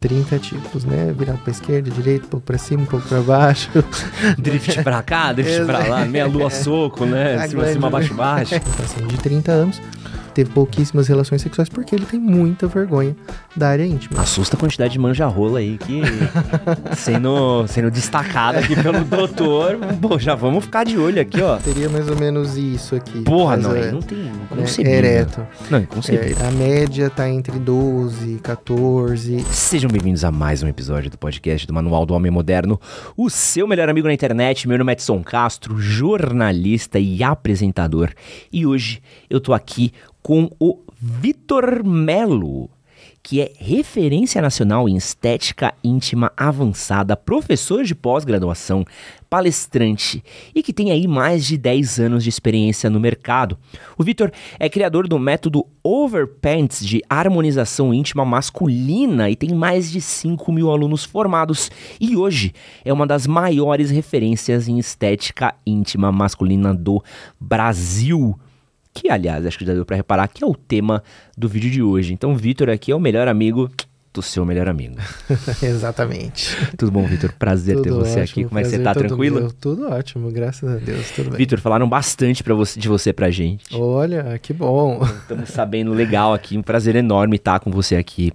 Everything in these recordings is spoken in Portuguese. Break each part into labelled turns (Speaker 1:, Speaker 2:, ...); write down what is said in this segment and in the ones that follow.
Speaker 1: 30 tipos, né? Virado pra esquerda, direita, um pouco pra cima, um pouco pra baixo.
Speaker 2: Drift pra cá, drift pra lá, meia lua soco, né? Cima, baixo, baixo.
Speaker 1: Um paciente de 30 anos teve pouquíssimas relações sexuais porque ele tem muita vergonha da área íntima.
Speaker 2: Assusta a quantidade de manja-rola aí que sendo destacada aqui pelo doutor. Pô, já vamos ficar de olho aqui, ó.
Speaker 1: Seria mais ou menos isso aqui.
Speaker 2: Porra, não, não tem concebível.
Speaker 1: Ereto.
Speaker 2: Não, inconcebível.
Speaker 1: A média tá entre 12 e 14.
Speaker 2: Sejam bem-vindos a mais um episódio do podcast do Manual do Homem Moderno, o seu melhor amigo na internet. Meu nome é Edson Castro, jornalista e apresentador. E hoje eu tô aqui com o Vitor Melo, que é referência nacional em estética íntima avançada, professor de pós-graduação, palestrante e que tem aí mais de 10 anos de experiência no mercado. O Vitor é criador do método Overpants de harmonização íntima masculina e tem mais de 5.000 alunos formados e hoje é uma das maiores referências em estética íntima masculina do Brasil. Que, aliás, acho que já deu pra reparar que é o tema do vídeo de hoje. Então, o Vitor aqui é o melhor amigo do seu melhor amigo.
Speaker 1: Exatamente.
Speaker 2: Tudo bom, Vitor? Prazer ter você
Speaker 1: ótimo,
Speaker 2: aqui. Como é que você tá? Tranquilo?
Speaker 1: Tudo ótimo, graças a Deus, tudo bem.
Speaker 2: Vitor, falaram bastante de você pra gente.
Speaker 1: Olha, que bom.
Speaker 2: Estamos sabendo legal aqui. Um prazer enorme estar com você aqui.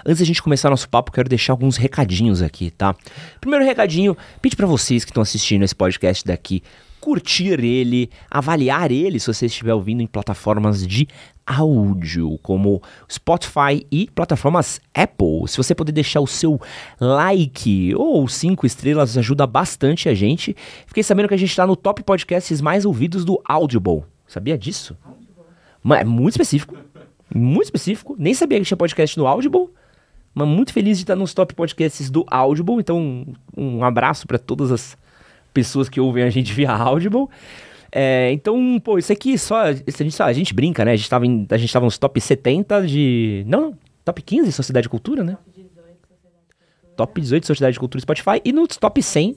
Speaker 2: Antes da gente começar nosso papo, quero deixar alguns recadinhos aqui, tá? Primeiro recadinho, pedi pra vocês que estão assistindo esse podcast daqui, curtir ele, avaliar ele se você estiver ouvindo em plataformas de áudio, como Spotify e plataformas Apple. Se você puder deixar o seu like ou 5 estrelas, ajuda bastante a gente. Fiquei sabendo que a gente tá no top podcasts mais ouvidos do Audible. Sabia disso? É muito específico. Muito específico, nem sabia que tinha podcast no Audible, mas muito feliz de estar nos top podcasts do Audible, então um abraço para todas as pessoas que ouvem a gente via Audible. Então, pô, isso aqui a gente brinca, né? A gente tava nos top 70 de... Não, top 15 Sociedade de Cultura, né? Top 18 Sociedade de Cultura Spotify e nos top 100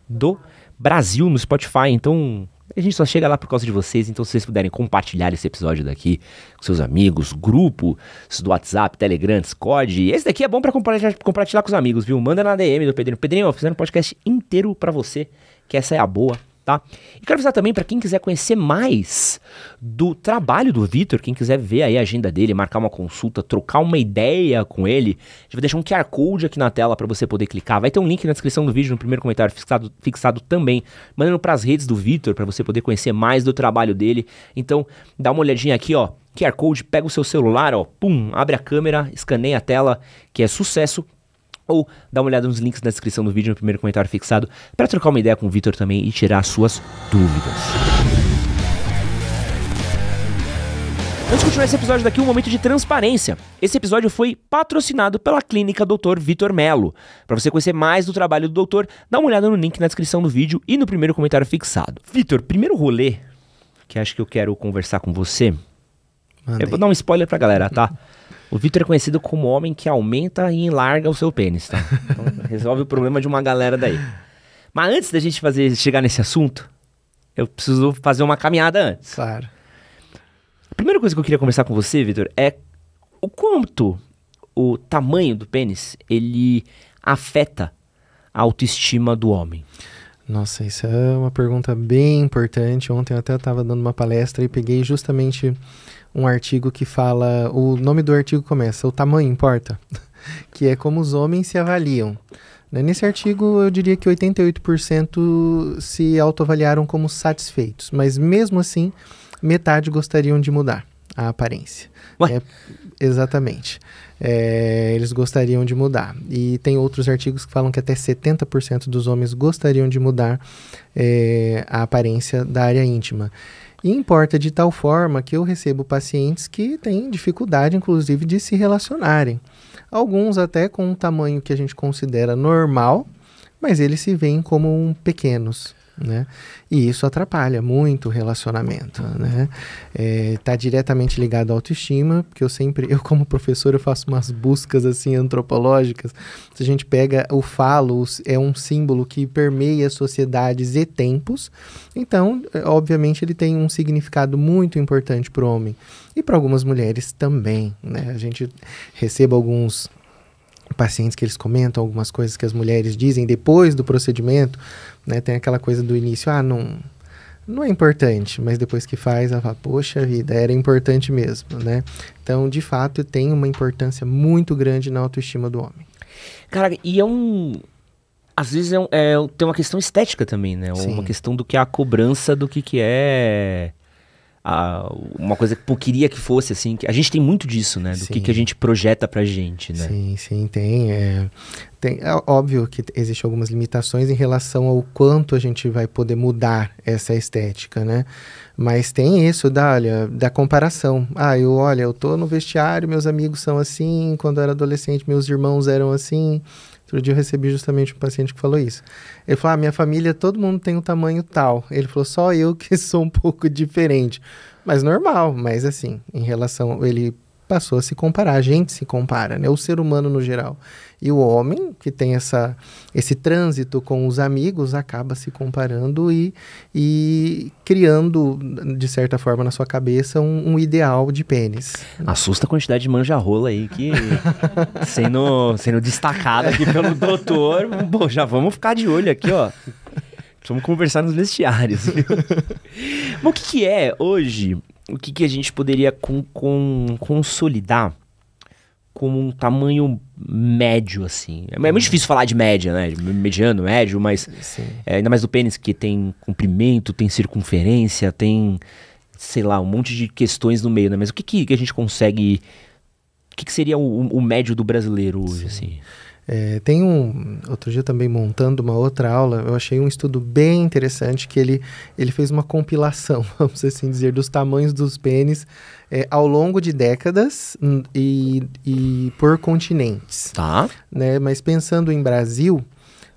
Speaker 2: do Brasil no Spotify, então... A gente só chega lá por causa de vocês, então se vocês puderem compartilhar esse episódio daqui com seus amigos, grupos do WhatsApp, Telegram, Discord. Esse daqui é bom pra compartilhar com os amigos, viu? Manda na DM do Pedrinho. Pedrinho, eu fiz um podcast inteiro pra você, que essa é a boa, tá? E quero avisar também pra quem quiser conhecer mais do trabalho do Vitor, quem quiser ver aí a agenda dele, marcar uma consulta, trocar uma ideia com ele, a gente vai deixar um QR Code aqui na tela pra você poder clicar. Vai ter um link na descrição do vídeo, no primeiro comentário fixado também, mandando pras redes do Vitor pra você poder conhecer mais do trabalho dele. Então, dá uma olhadinha aqui, ó, QR Code, pega o seu celular, ó, pum, abre a câmera, escaneia a tela, que é sucesso. Ou dá uma olhada nos links na descrição do vídeo, no primeiro comentário fixado, para trocar uma ideia com o Vitor também e tirar suas dúvidas. Antes de continuar esse episódio daqui, um momento de transparência. Esse episódio foi patrocinado pela Clínica Dr. Vitor Melo. Para você conhecer mais do trabalho do doutor, dá uma olhada no link na descrição do vídeo e no primeiro comentário fixado. Vitor, primeiro rolê que acho que eu quero conversar com você. Eu vou dar um spoiler pra galera, tá? O Vitor é conhecido como o homem que aumenta e enlarga o seu pênis, tá? Então, resolve o problema de uma galera daí. Mas antes da gente chegar nesse assunto, eu preciso fazer uma caminhada antes.
Speaker 1: Claro.
Speaker 2: A primeira coisa que eu queria conversar com você, Vitor, é o quanto o tamanho do pênis, ele afeta a autoestima do homem.
Speaker 1: Nossa, isso é uma pergunta bem importante. Ontem eu até estava dando uma palestra e peguei justamente um artigo que fala... O nome do artigo começa, o tamanho importa, que é como os homens se avaliam. Nesse artigo, eu diria que 88% se autoavaliaram como satisfeitos, mas mesmo assim, metade gostariam de mudar a aparência. Exatamente. Eles gostariam de mudar. E tem outros artigos que falam que até 70% dos homens gostariam de mudar a aparência da área íntima. E importa de tal forma que eu recebo pacientes que têm dificuldade, inclusive, de se relacionarem. Alguns até com um tamanho que a gente considera normal, mas eles se veem como pequenos, né? E isso atrapalha muito o relacionamento, né? Tá diretamente ligado à autoestima, porque eu como professor, eu faço umas buscas assim antropológicas. Se a gente pega o falo, é um símbolo que permeia sociedades e tempos, então, obviamente, ele tem um significado muito importante para o homem e para algumas mulheres também, né? A gente recebe alguns pacientes que eles comentam algumas coisas que as mulheres dizem depois do procedimento, né? Tem aquela coisa do início, não é importante, mas depois que faz, ela fala, poxa vida, era importante mesmo, né? Então, de fato, tem uma importância muito grande na autoestima do homem.
Speaker 2: Cara, e às vezes tem uma questão estética também, né?
Speaker 1: Sim.
Speaker 2: Uma questão do que é a cobrança do que é uma coisa que eu queria que fosse, assim. A gente tem muito disso, né? Do que a gente projeta pra gente, né?
Speaker 1: Sim, tem. É óbvio que existem algumas limitações em relação ao quanto a gente vai poder mudar essa estética, né? Mas tem isso da comparação. Eu tô no vestiário, meus amigos são assim, quando eu era adolescente, meus irmãos eram assim. Outro dia eu recebi justamente um paciente que falou isso. Ele falou, minha família, todo mundo tem um tamanho tal. Ele falou, só eu que sou um pouco diferente. Mas normal, mas assim, em relação... Ele passou a se comparar, a gente se compara, né? O ser humano no geral. E o homem, que tem esse trânsito com os amigos, acaba se comparando e criando, de certa forma, na sua cabeça, um ideal de pênis.
Speaker 2: Assusta a quantidade de manja-rola aí que sendo destacada aqui pelo doutor. Bom, já vamos ficar de olho aqui, ó. Vamos conversar nos vestiários. Mas o que é hoje... O que a gente poderia consolidar como um tamanho médio, assim? É muito difícil falar de média, né? Mediano, médio, mas ainda mais do pênis, que tem comprimento, tem circunferência, tem, sei lá, um monte de questões no meio, né? Mas o que a gente consegue... O que seria o médio do brasileiro hoje, assim?
Speaker 1: Tem outro dia também montando uma outra aula, eu achei um estudo bem interessante que ele fez uma compilação, vamos assim dizer, dos tamanhos dos pênis ao longo de décadas e por continentes.
Speaker 2: Tá.
Speaker 1: Né? Mas pensando em Brasil,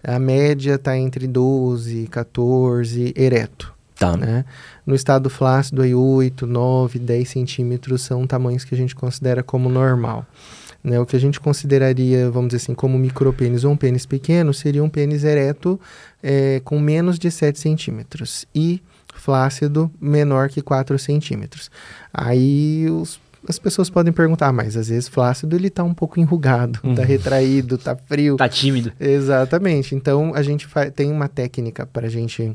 Speaker 1: a média está entre 12, 14 ereto.
Speaker 2: Tá.
Speaker 1: Né? No estado flácido, aí 8, 9, 10 centímetros são tamanhos que a gente considera como normal. Né, o que a gente consideraria, vamos dizer assim, como micropênis ou um pênis pequeno, seria um pênis ereto com menos de 7 centímetros e flácido menor que 4 centímetros. Aí as pessoas podem perguntar, mas às vezes flácido ele está um pouco enrugado, está retraído, está frio.
Speaker 2: Está tímido.
Speaker 1: Exatamente. Então a gente tem uma técnica para a gente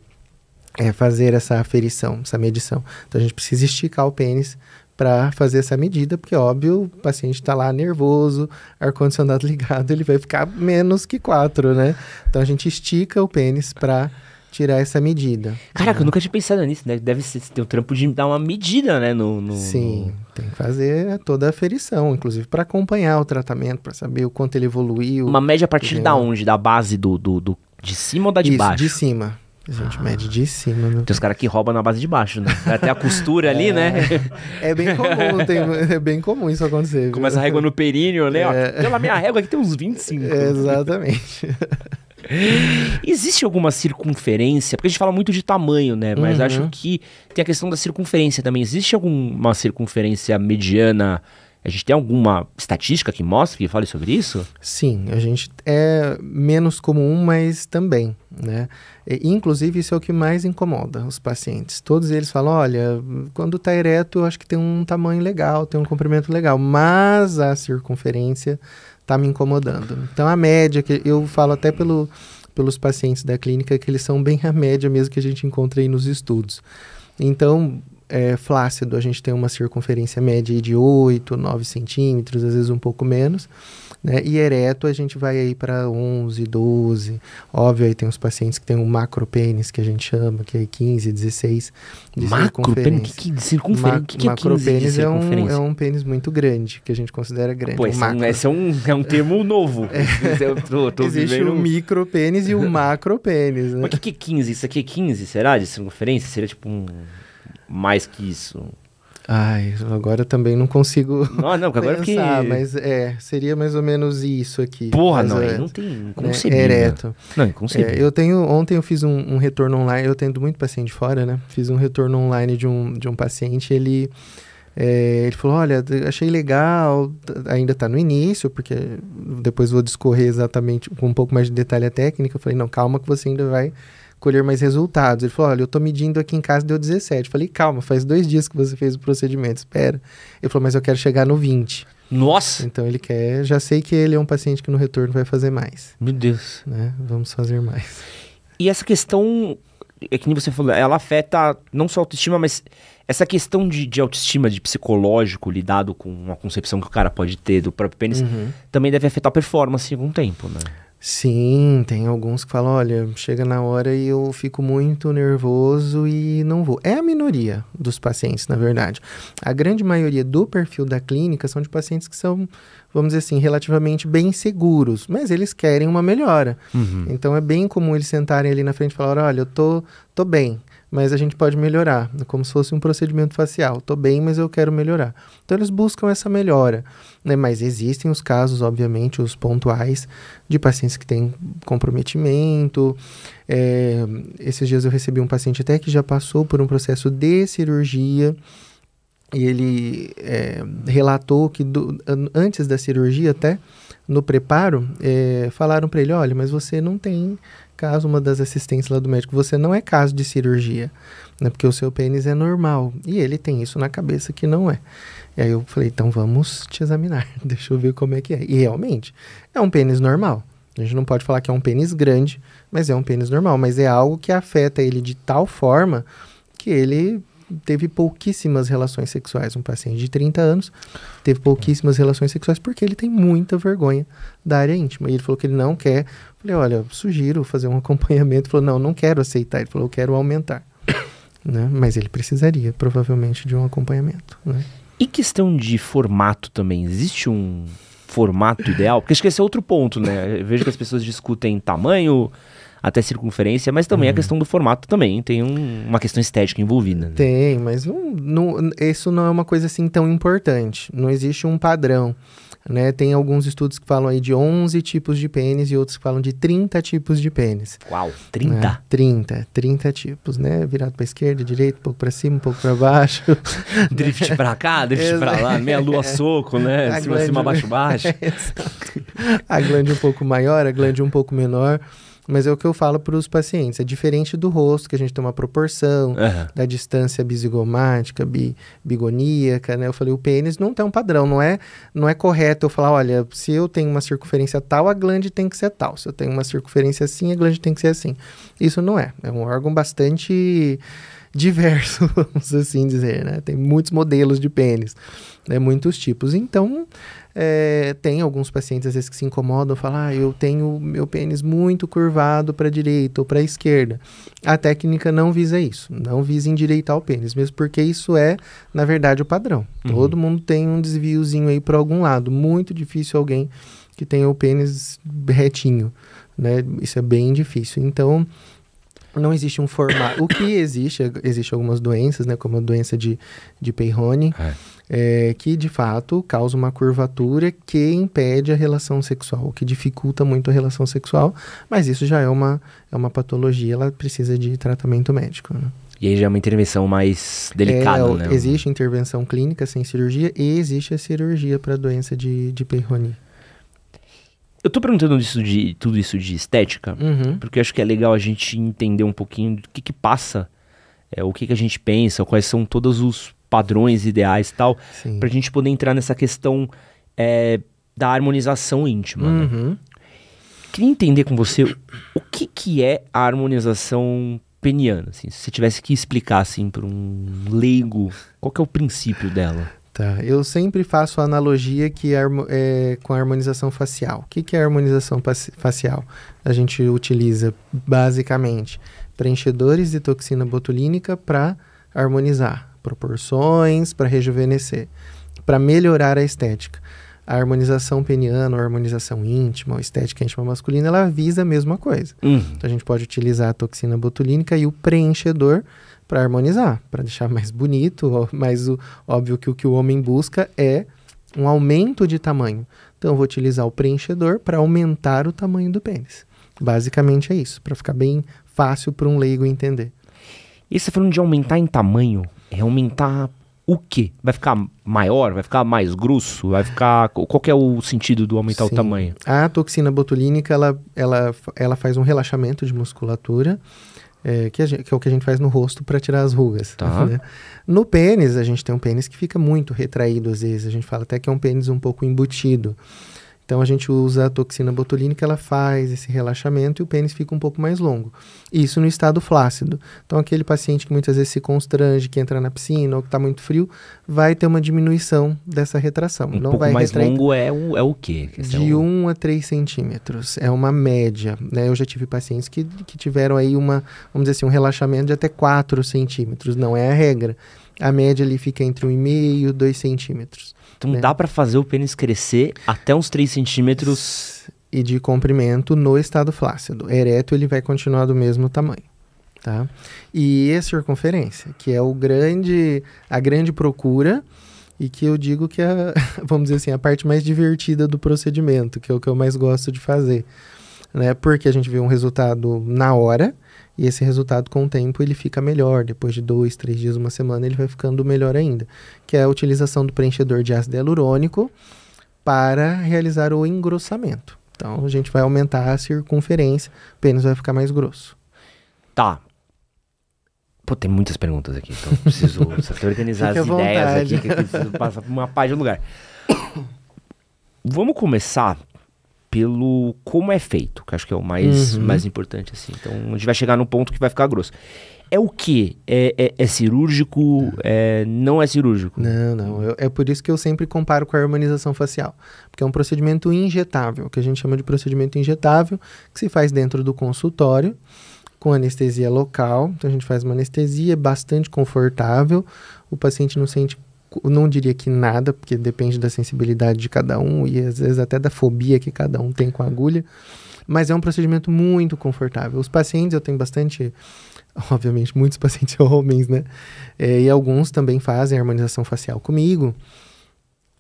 Speaker 1: fazer essa aferição, essa medição. Então a gente precisa esticar o pênis para fazer essa medida, porque, óbvio, o paciente está lá nervoso, ar-condicionado ligado, ele vai ficar menos que 4, né? Então, a gente estica o pênis para tirar essa medida.
Speaker 2: Caraca, eu nunca tinha pensado nisso, né? Deve ter o trampo de dar uma medida, né?
Speaker 1: Sim, tem que fazer toda a aferição, inclusive para acompanhar o tratamento, para saber o quanto ele evoluiu.
Speaker 2: Uma média a partir da onde? Da base de cima ou da de baixo?
Speaker 1: De cima. A gente mede de cima. Né?
Speaker 2: Tem os caras que roubam na base de baixo, né? Até a costura ali, né?
Speaker 1: É bem comum, é bem comum isso acontecer.
Speaker 2: Começa a régua no períneo, né? Pela minha régua aqui tem uns 25.
Speaker 1: Exatamente.
Speaker 2: Existe alguma circunferência? Porque a gente fala muito de tamanho, né? Mas acho que tem a questão da circunferência também. Existe alguma circunferência mediana? A gente tem alguma estatística que mostre, que fale sobre isso?
Speaker 1: Sim, a gente é menos comum, mas também, né? Inclusive, isso é o que mais incomoda os pacientes. Todos eles falam, olha, quando está ereto, eu acho que tem um tamanho legal, tem um comprimento legal, mas a circunferência está me incomodando. Então, a média, que eu falo até pelos pacientes da clínica, que eles são bem a média mesmo que a gente encontra aí nos estudos. Então... flácido, a gente tem uma circunferência média aí de 8, 9 centímetros, às vezes um pouco menos, né? E ereto a gente vai aí para 11, 12. Óbvio, aí tem os pacientes que tem um macropênis, que a gente chama, que é 15, 16 de
Speaker 2: macropênis? Que circunferência? Que é 15 de circunferência?
Speaker 1: É um pênis muito grande, que a gente considera grande.
Speaker 2: Pô, esse é um termo novo.
Speaker 1: Existe o micropênis e o macropênis, né?
Speaker 2: Mas o que é 15? Isso aqui é 15, será? De circunferência? Seria tipo mais que isso.
Speaker 1: Ai, agora também não consigo
Speaker 2: não, agora
Speaker 1: pensar, mas seria mais ou menos isso aqui.
Speaker 2: Porra, não tem concebível.
Speaker 1: Ereto.
Speaker 2: Não, inconcebível.
Speaker 1: Ontem eu fiz um retorno online, eu atendo muito paciente fora, né? Fiz um retorno online de um paciente, ele falou, olha, achei legal, ainda tá no início, porque depois vou discorrer exatamente com um pouco mais de detalhe a técnica. Eu falei, não, calma que você ainda vai colher mais resultados. Ele falou, olha, eu tô medindo aqui em casa, deu 17. Eu falei, calma, faz 2 dias que você fez o procedimento, espera. Ele falou, mas eu quero chegar no 20.
Speaker 2: Nossa!
Speaker 1: Então ele quer, já sei que ele é um paciente que no retorno vai fazer mais,
Speaker 2: Meu Deus.
Speaker 1: né? Vamos fazer mais.
Speaker 2: E essa questão, é que nem você falou, ela afeta não só a autoestima, mas essa questão de autoestima, de psicológico, lidado com uma concepção que o cara pode ter do próprio pênis, também deve afetar a performance em algum tempo, né?
Speaker 1: Sim, tem alguns que falam, olha, chega na hora e eu fico muito nervoso e não vou. É a minoria dos pacientes, na verdade. A grande maioria do perfil da clínica são de pacientes que são, vamos dizer assim, relativamente bem seguros, mas eles querem uma melhora. Então é bem comum eles sentarem ali na frente e falar, olha, eu tô bem, mas a gente pode melhorar, como se fosse um procedimento facial. Tô bem, mas eu quero melhorar. Então eles buscam essa melhora, né? Mas existem os casos, obviamente, os pontuais de pacientes que têm comprometimento. Esses dias eu recebi um paciente até que já passou por um processo de cirurgia e ele relatou que antes da cirurgia, até no preparo, falaram para ele, olha, mas você não tem caso, uma das assistências lá do médico, você não é caso de cirurgia, né, porque o seu pênis é normal, e ele tem isso na cabeça que não é. E aí eu falei, então vamos te examinar, deixa eu ver como é que é. E realmente, é um pênis normal. A gente não pode falar que é um pênis grande, mas é um pênis normal, mas é algo que afeta ele de tal forma que ele teve pouquíssimas relações sexuais. Um paciente de 30 anos teve pouquíssimas relações sexuais porque ele tem muita vergonha da área íntima. E ele falou que ele não quer. Falei, olha, sugiro fazer um acompanhamento. Ele falou, não quero aceitar. Ele falou, eu quero aumentar. Né? Mas ele precisaria, provavelmente, de um acompanhamento. Né?
Speaker 2: E questão de formato também? Existe um formato ideal? Porque acho que esse é outro ponto, né? Eu vejo que as pessoas discutem tamanho, até circunferência, mas também a questão do formato também tem uma questão estética envolvida. Né?
Speaker 1: Tem, mas isso não é uma coisa assim tão importante. Não existe um padrão, né? Tem alguns estudos que falam aí de 11 tipos de pênis e outros que falam de 30 tipos de pênis.
Speaker 2: Uau, 30?
Speaker 1: Né? 30 tipos, né? Virado para esquerda, direita, um pouco para cima, um pouco para baixo.
Speaker 2: Drift para cá, drift para lá, meia lua soco, né? Cima, baixo, baixo.
Speaker 1: A glande um pouco maior, a glande um pouco menor. Mas é o que eu falo para os pacientes, é diferente do rosto, que a gente tem uma proporção, da distância bisigomática, bigoníaca, né? Eu falei, o pênis não tem um padrão, não é correto eu falar, olha, se eu tenho uma circunferência tal, a glande tem que ser tal. Se eu tenho uma circunferência assim, a glande tem que ser assim. Isso não é. É um órgão bastante diverso, vamos assim dizer, né? Tem muitos modelos de pênis, né? Muitos tipos. Então, tem alguns pacientes às vezes que se incomodam, falam, eu tenho meu pênis muito curvado para a direita ou para a esquerda. A técnica não visa isso, não visa endireitar o pênis, mesmo porque isso é, na verdade, o padrão. Todo mundo tem um desviozinho aí para algum lado. Muito difícil alguém que tenha o pênis retinho, né? Isso é bem difícil. Então, não existe um formato. O que existe algumas doenças, né, como a doença de Peyronie, que de fato causa uma curvatura que impede a relação sexual, o que dificulta muito a relação sexual, mas isso já é uma patologia, ela precisa de tratamento médico, né?
Speaker 2: E aí já é uma intervenção mais delicada, né?
Speaker 1: Existe intervenção clínica sem cirurgia e existe a cirurgia para a doença de Peyronie.
Speaker 2: Eu tô perguntando tudo isso de estética, porque eu acho que é legal a gente entender um pouquinho do que passa, o que a gente pensa, quais são todos os padrões ideais e tal, pra gente poder entrar nessa questão da harmonização íntima. Né? Queria entender com você o que é a harmonização peniana, assim, se você tivesse que explicar assim para um leigo, qual que é o princípio dela?
Speaker 1: Tá, eu sempre faço a analogia que com a harmonização facial. O que é a harmonização facial? A gente utiliza basicamente preenchedores de toxina botulínica para harmonizar proporções, para rejuvenescer, para melhorar a estética. A harmonização peniana, a harmonização íntima, a estética íntima masculina, ela visa a mesma coisa. Então a gente pode utilizar a toxina botulínica e o preenchedor para harmonizar, para deixar mais bonito, mas óbvio que o que o homem busca é um aumento de tamanho. Então eu vou utilizar o preenchedor para aumentar o tamanho do pênis. Basicamente é isso, para ficar bem fácil para um leigo entender.
Speaker 2: E você falando de aumentar em tamanho, é aumentar o quê? Vai ficar maior? Vai ficar mais grosso? Vai ficar... Qual que é o sentido do aumentar o tamanho?
Speaker 1: A toxina botulínica, ela faz um relaxamento de musculatura, que é o que a gente faz no rosto para tirar as rugas.
Speaker 2: Tá.
Speaker 1: Né? No pênis, a gente tem um pênis que fica muito retraído às vezes. A gente fala até que é um pênis um pouco embutido. Então, a gente usa a toxina botulínica, ela faz esse relaxamento e o pênis fica um pouco mais longo. Isso no estado flácido. Então, aquele paciente que muitas vezes se constrange, que entra na piscina ou que está muito frio, vai ter uma diminuição dessa retração.
Speaker 2: Um
Speaker 1: Não
Speaker 2: pouco
Speaker 1: vai
Speaker 2: mais
Speaker 1: retrair
Speaker 2: longo é o quê?
Speaker 1: de 1 a 3 centímetros. É uma média. Né? Eu já tive pacientes que tiveram aí vamos dizer assim, um relaxamento de até 4 centímetros. Não é a regra. A média ali fica entre 1,5 e 2 centímetros.
Speaker 2: Então
Speaker 1: né?
Speaker 2: dá pra fazer o pênis crescer até uns 3 centímetros.
Speaker 1: E de comprimento no estado flácido. Ereto, ele vai continuar do mesmo tamanho. Tá? E a circunferência, que é a grande procura e que eu digo que é, vamos dizer assim, a parte mais divertida do procedimento, que é o que eu mais gosto de fazer. Né? Porque a gente vê um resultado na hora e esse resultado com o tempo ele fica melhor. Depois de 2, 3 dias, uma semana, ele vai ficando melhor ainda. Que é a utilização do preenchedor de ácido hialurônico para realizar o engrossamento. Então, a gente vai aumentar a circunferência, o pênis vai ficar mais grosso.
Speaker 2: Tá. Pô, tem muitas perguntas aqui, então eu preciso organizar as ideias aqui, que eu preciso passar por uma página do lugar. Vamos começar pelo como é feito, que acho que é o mais importante, assim. Então, a gente vai chegar no ponto que vai ficar grosso. É o quê? É cirúrgico? Não é cirúrgico?
Speaker 1: Não. É por isso que eu sempre comparo com a harmonização facial. Porque é um procedimento injetável, que a gente chama de procedimento injetável, que se faz dentro do consultório, com anestesia local. Então, a gente faz uma anestesia bastante confortável. O paciente não sente, não diria que nada, porque depende da sensibilidade de cada um e às vezes até da fobia que cada um tem com a agulha. Mas é um procedimento muito confortável. Os pacientes, eu tenho bastante... Obviamente, muitos pacientes são homens, né? E alguns também fazem harmonização facial comigo.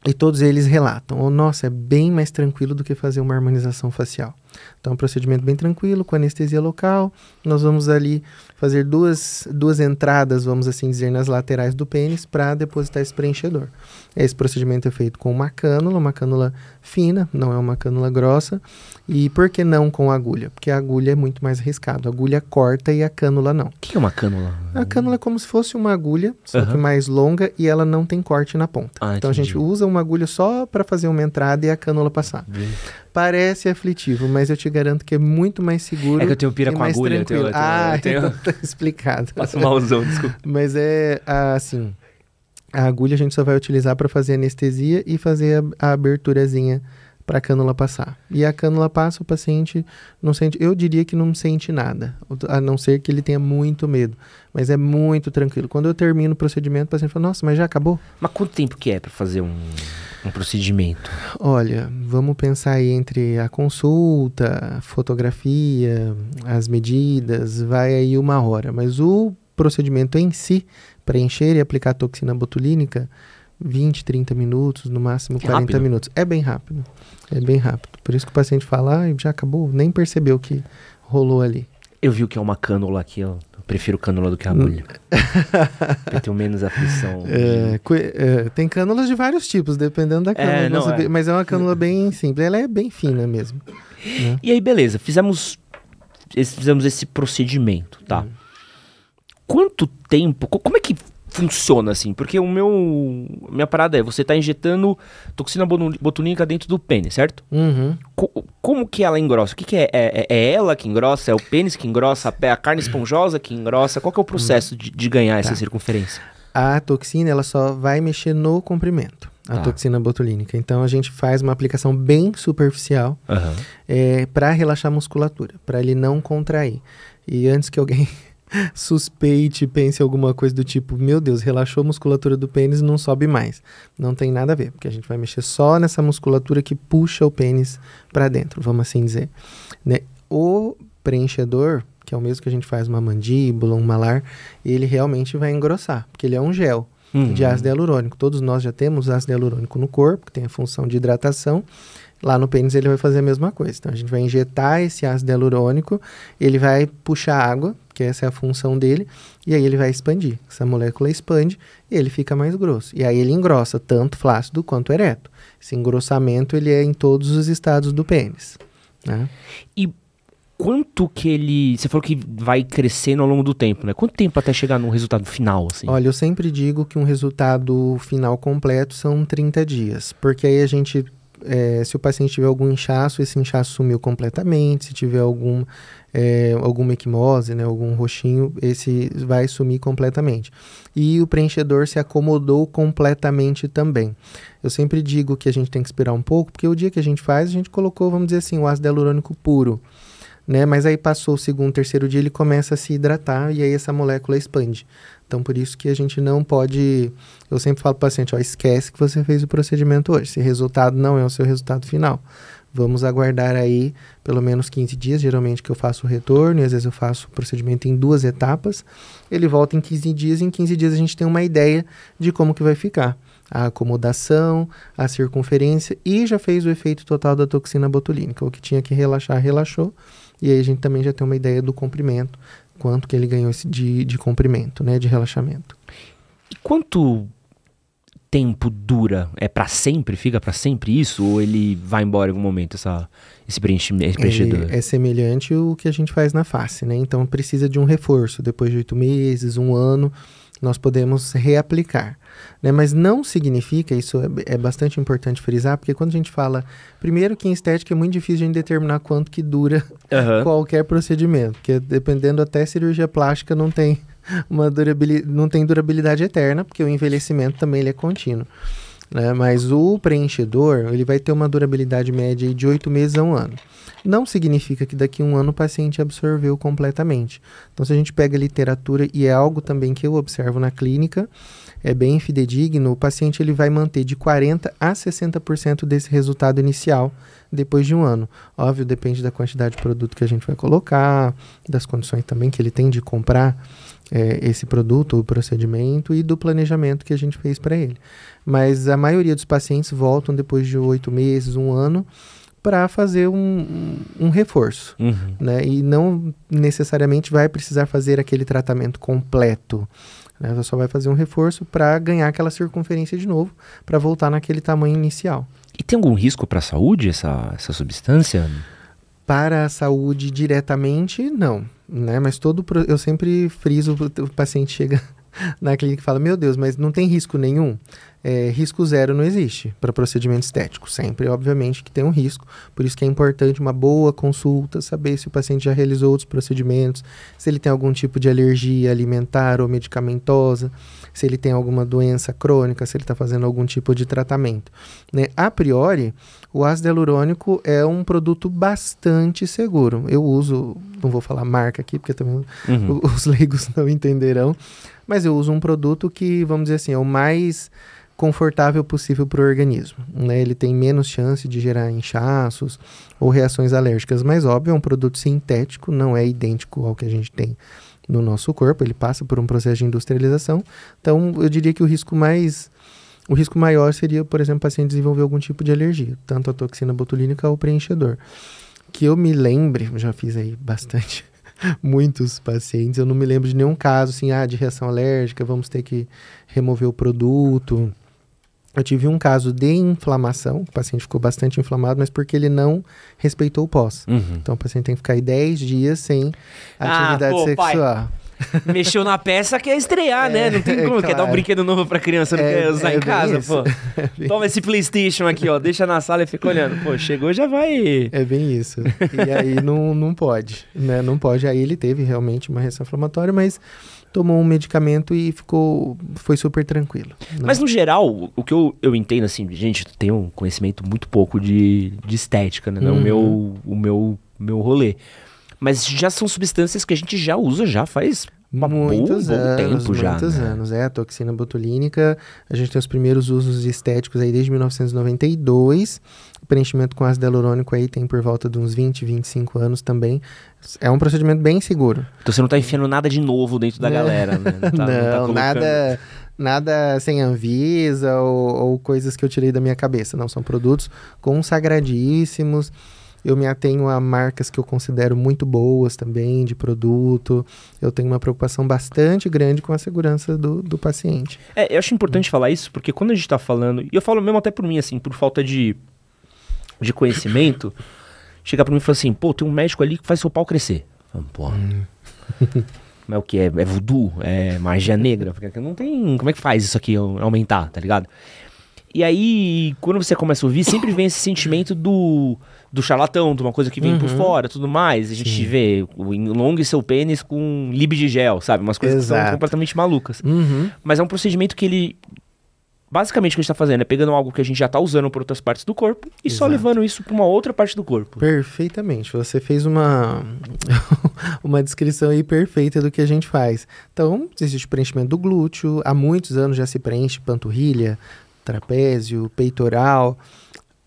Speaker 1: E todos eles relatam, nossa, é bem mais tranquilo do que fazer uma harmonização facial. Então, é um procedimento bem tranquilo, com anestesia local. Nós vamos ali fazer duas entradas, vamos assim dizer, nas laterais do pênis para depositar esse preenchedor. Esse procedimento é feito com uma cânula fina, não é uma cânula grossa. E por que não com agulha? Porque a agulha é muito mais arriscado. A agulha corta e a cânula não.
Speaker 2: O que é uma cânula?
Speaker 1: A cânula é como se fosse uma agulha, só que mais longa e ela não tem corte na ponta. Então a gente usa uma agulha só para fazer uma entrada e a cânula passar. Parece aflitivo, mas eu te garanto que é muito mais seguro.
Speaker 2: É que eu tenho pira com agulha.
Speaker 1: Eu tenho... Então tá explicado.
Speaker 2: Passa malzão, desculpa.
Speaker 1: Mas assim, a agulha a gente só vai utilizar para fazer anestesia e fazer a aberturazinha para a cânula passar. E a cânula passa, o paciente não sente, eu diria que não sente nada, a não ser que ele tenha muito medo, mas é muito tranquilo. Quando eu termino o procedimento, o paciente fala, nossa, mas já acabou?
Speaker 2: Mas quanto tempo que é para fazer um procedimento?
Speaker 1: Olha, vamos pensar aí entre a consulta, fotografia, as medidas, vai aí 1 hora, mas o procedimento em si, preencher e aplicar toxina botulínica, 20, 30 minutos, no máximo 40 minutos. É bem rápido. É bem rápido. Por isso que o paciente fala, já acabou, nem percebeu que rolou ali.
Speaker 2: Eu vi o que é uma cânula aqui, eu prefiro cânula do que agulha. Eu tenho menos aflição.
Speaker 1: Tem cânulas de vários tipos, dependendo da cânula. Mas é uma cânula bem simples, ela é bem fina mesmo. Né?
Speaker 2: E aí, beleza, fizemos esse procedimento, tá? Quanto tempo, como é que funciona assim? Porque minha parada você tá injetando toxina botulínica dentro do pênis, certo? Como que ela engrossa? O que é? É ela que engrossa? É o pênis que engrossa? A carne esponjosa que engrossa? Qual que é o processo de ganhar essa circunferência?
Speaker 1: A toxina, ela só vai mexer no comprimento. A toxina botulínica. Então, a gente faz uma aplicação bem superficial para relaxar a musculatura, para ele não contrair. E antes que alguém suspeite, pense alguma coisa do tipo, meu Deus, relaxou a musculatura do pênis, não sobe mais. Não tem nada a ver, porque a gente vai mexer só nessa musculatura que puxa o pênis para dentro, vamos assim dizer. Né? O preenchedor, que é o mesmo que a gente faz uma mandíbula, um malar, ele realmente vai engrossar, porque ele é um gel de ácido hialurônico. Todos nós já temos ácido hialurônico no corpo, que tem a função de hidratação. Lá no pênis ele vai fazer a mesma coisa. Então a gente vai injetar esse ácido hialurônico, ele vai puxar água, que essa é a função dele, e aí ele vai expandir. Essa molécula expande e ele fica mais grosso. E aí ele engrossa tanto flácido quanto ereto. Esse engrossamento ele é em todos os estados do pênis. Né?
Speaker 2: E quanto que ele... Você falou que vai crescendo ao longo do tempo, né? Quanto tempo até chegar no resultado final, assim?
Speaker 1: Olha, eu sempre digo que um resultado final completo são 30 dias, porque aí a gente... se o paciente tiver algum inchaço, esse inchaço sumiu completamente. Se tiver alguma equimose, né, algum roxinho, esse vai sumir completamente. E o preenchedor se acomodou completamente também. Eu sempre digo que a gente tem que esperar um pouco, porque o dia que a gente faz, a gente colocou, vamos dizer assim, o ácido hialurônico puro, né? Mas aí passou o segundo, terceiro dia, ele começa a se hidratar e aí essa molécula expande. Então, por isso que a gente não pode... Eu sempre falo para o paciente, esquece que você fez o procedimento hoje. Esse resultado não é o seu resultado final. Vamos aguardar aí pelo menos 15 dias, geralmente que eu faço o retorno, e às vezes eu faço o procedimento em 2 etapas. Ele volta em 15 dias, e em 15 dias a gente tem uma ideia de como que vai ficar. A acomodação, a circunferência, e já fez o efeito total da toxina botulínica. O que tinha que relaxar, relaxou. E aí a gente também já tem uma ideia do comprimento, quanto que ele ganhou de comprimento, né, de relaxamento.
Speaker 2: E quanto tempo dura? É para sempre? Fica para sempre isso? Ou ele vai embora em algum momento, esse preenchedor?
Speaker 1: É semelhante ao que a gente faz na face, né? Então precisa de um reforço. Depois de 8 meses, 1 ano, nós podemos reaplicar, né? Mas não significa, isso é bastante importante frisar, porque quando a gente fala, primeiro que em estética é muito difícil a gente determinar quanto que dura qualquer procedimento, porque dependendo até cirurgia plástica não tem durabilidade eterna, porque o envelhecimento também ele é contínuo, né? Mas o preenchedor, ele vai ter uma durabilidade média de 8 meses a 1 ano. Não significa que daqui a 1 ano o paciente absorveu completamente. Então, se a gente pega a literatura, e é algo também que eu observo na clínica, é bem fidedigno, o paciente ele vai manter de 40% a 60% desse resultado inicial depois de 1 ano. Óbvio, depende da quantidade de produto que a gente vai colocar, das condições também que ele tem de comprar esse produto, o procedimento, e do planejamento que a gente fez para ele. Mas a maioria dos pacientes voltam depois de 8 meses, 1 ano, para fazer um reforço, né? E não necessariamente vai precisar fazer aquele tratamento completo, né? Você só vai fazer um reforço para ganhar aquela circunferência de novo, para voltar naquele tamanho inicial.
Speaker 2: E tem algum risco para a saúde essa substância?
Speaker 1: Para a saúde diretamente, não, né? Mas eu sempre friso, o paciente chega na clínica e fala, meu Deus, mas não tem risco nenhum? Risco zero não existe para procedimento estético. Sempre, obviamente, que tem um risco. Por isso que é importante uma boa consulta, saber se o paciente já realizou outros procedimentos, se ele tem algum tipo de alergia alimentar ou medicamentosa, se ele tem alguma doença crônica, se ele está fazendo algum tipo de tratamento, né? A priori, o ácido hialurônico é um produto bastante seguro. Eu uso, não vou falar marca aqui, porque também os leigos não entenderão, mas eu uso um produto que, vamos dizer assim, é o mais confortável possível para o organismo, né? Ele tem menos chance de gerar inchaços ou reações alérgicas, mas óbvio, é um produto sintético, não é idêntico ao que a gente tem no nosso corpo, ele passa por um processo de industrialização. Então, eu diria que o risco maior seria, por exemplo, o paciente desenvolver algum tipo de alergia, tanto a toxina botulínica ou preenchedor. Que eu me lembre, já fiz aí bastante, muitos pacientes, eu não me lembro de nenhum caso assim, de reação alérgica, vamos ter que remover o produto. Eu tive um caso de inflamação, o paciente ficou bastante inflamado, mas porque ele não respeitou o pós. Então o paciente tem que ficar aí 10 dias sem atividade sexual. Pai.
Speaker 2: Mexeu na peça, quer estrear, né? Não tem como, claro. Quer dar um brinquedo novo pra criança, não quer usar em casa, pô. Toma esse PlayStation aqui, ó, deixa na sala e fica olhando. Pô, chegou, já vai...
Speaker 1: É bem isso. E aí não pode, né? Não pode. Aí ele teve realmente uma reação inflamatória, mas tomou um medicamento e foi super tranquilo, né?
Speaker 2: Mas no geral, o que eu entendo, assim, gente, eu tenho um conhecimento muito pouco de estética, né? O meu rolê. Mas já são substâncias que a gente já usa já faz
Speaker 1: muitos
Speaker 2: tempo já.
Speaker 1: Muitos anos. A toxina botulínica, a gente tem os primeiros usos estéticos aí desde 1992. O preenchimento com ácido hialurônico aí tem por volta de uns 20, 25 anos também. É um procedimento bem seguro.
Speaker 2: Então você não tá enfiando nada de novo dentro da galera, né?
Speaker 1: Não, nada sem Anvisa ou coisas que eu tirei da minha cabeça. Não, são produtos consagradíssimos. Eu me atenho a marcas que eu considero muito boas também, de produto. Eu tenho uma preocupação bastante grande com a segurança do paciente.
Speaker 2: Eu acho importante falar isso, porque quando a gente tá falando... E eu falo mesmo até por mim, assim, por falta de conhecimento... chega pra mim e fala assim, pô, tem um médico ali que faz seu pau crescer. Eu falo, pô, mas o que? É voodoo? É magia negra? Porque não tem... Como é que faz isso aqui aumentar, tá ligado? E aí, quando você começa a ouvir, sempre vem esse sentimento do charlatão, de uma coisa que vem por fora, tudo mais. A gente vê o enlongue seu pênis com lib de gel, sabe? Umas coisas que são completamente malucas. Mas é um procedimento que ele... Basicamente o que a gente tá fazendo é pegando algo que a gente já tá usando por outras partes do corpo e só levando isso pra uma outra parte do corpo.
Speaker 1: Perfeitamente. Você fez uma descrição aí perfeita do que a gente faz. Então, existe o preenchimento do glúteo. Há muitos anos já se preenche panturrilha, trapézio, peitoral,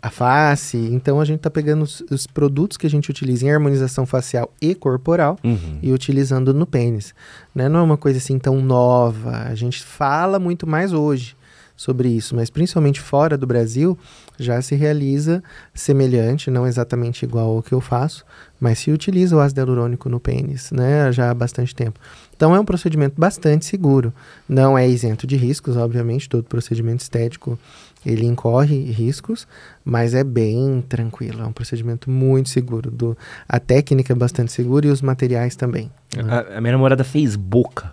Speaker 1: a face. Então, a gente tá pegando os produtos que a gente utiliza em harmonização facial e corporal e utilizando no pênis. Né? Não é uma coisa assim tão nova. A gente fala muito mais hoje sobre isso, mas principalmente fora do Brasil já se realiza semelhante, não exatamente igual ao que eu faço, mas se utiliza o ácido hialurônico no pênis, né, já há bastante tempo. Então é um procedimento bastante seguro, não é isento de riscos, obviamente, todo procedimento estético ele incorre riscos, mas é bem tranquilo, é um procedimento muito seguro, a técnica é bastante segura e os materiais também. Né?
Speaker 2: A minha namorada fez boca.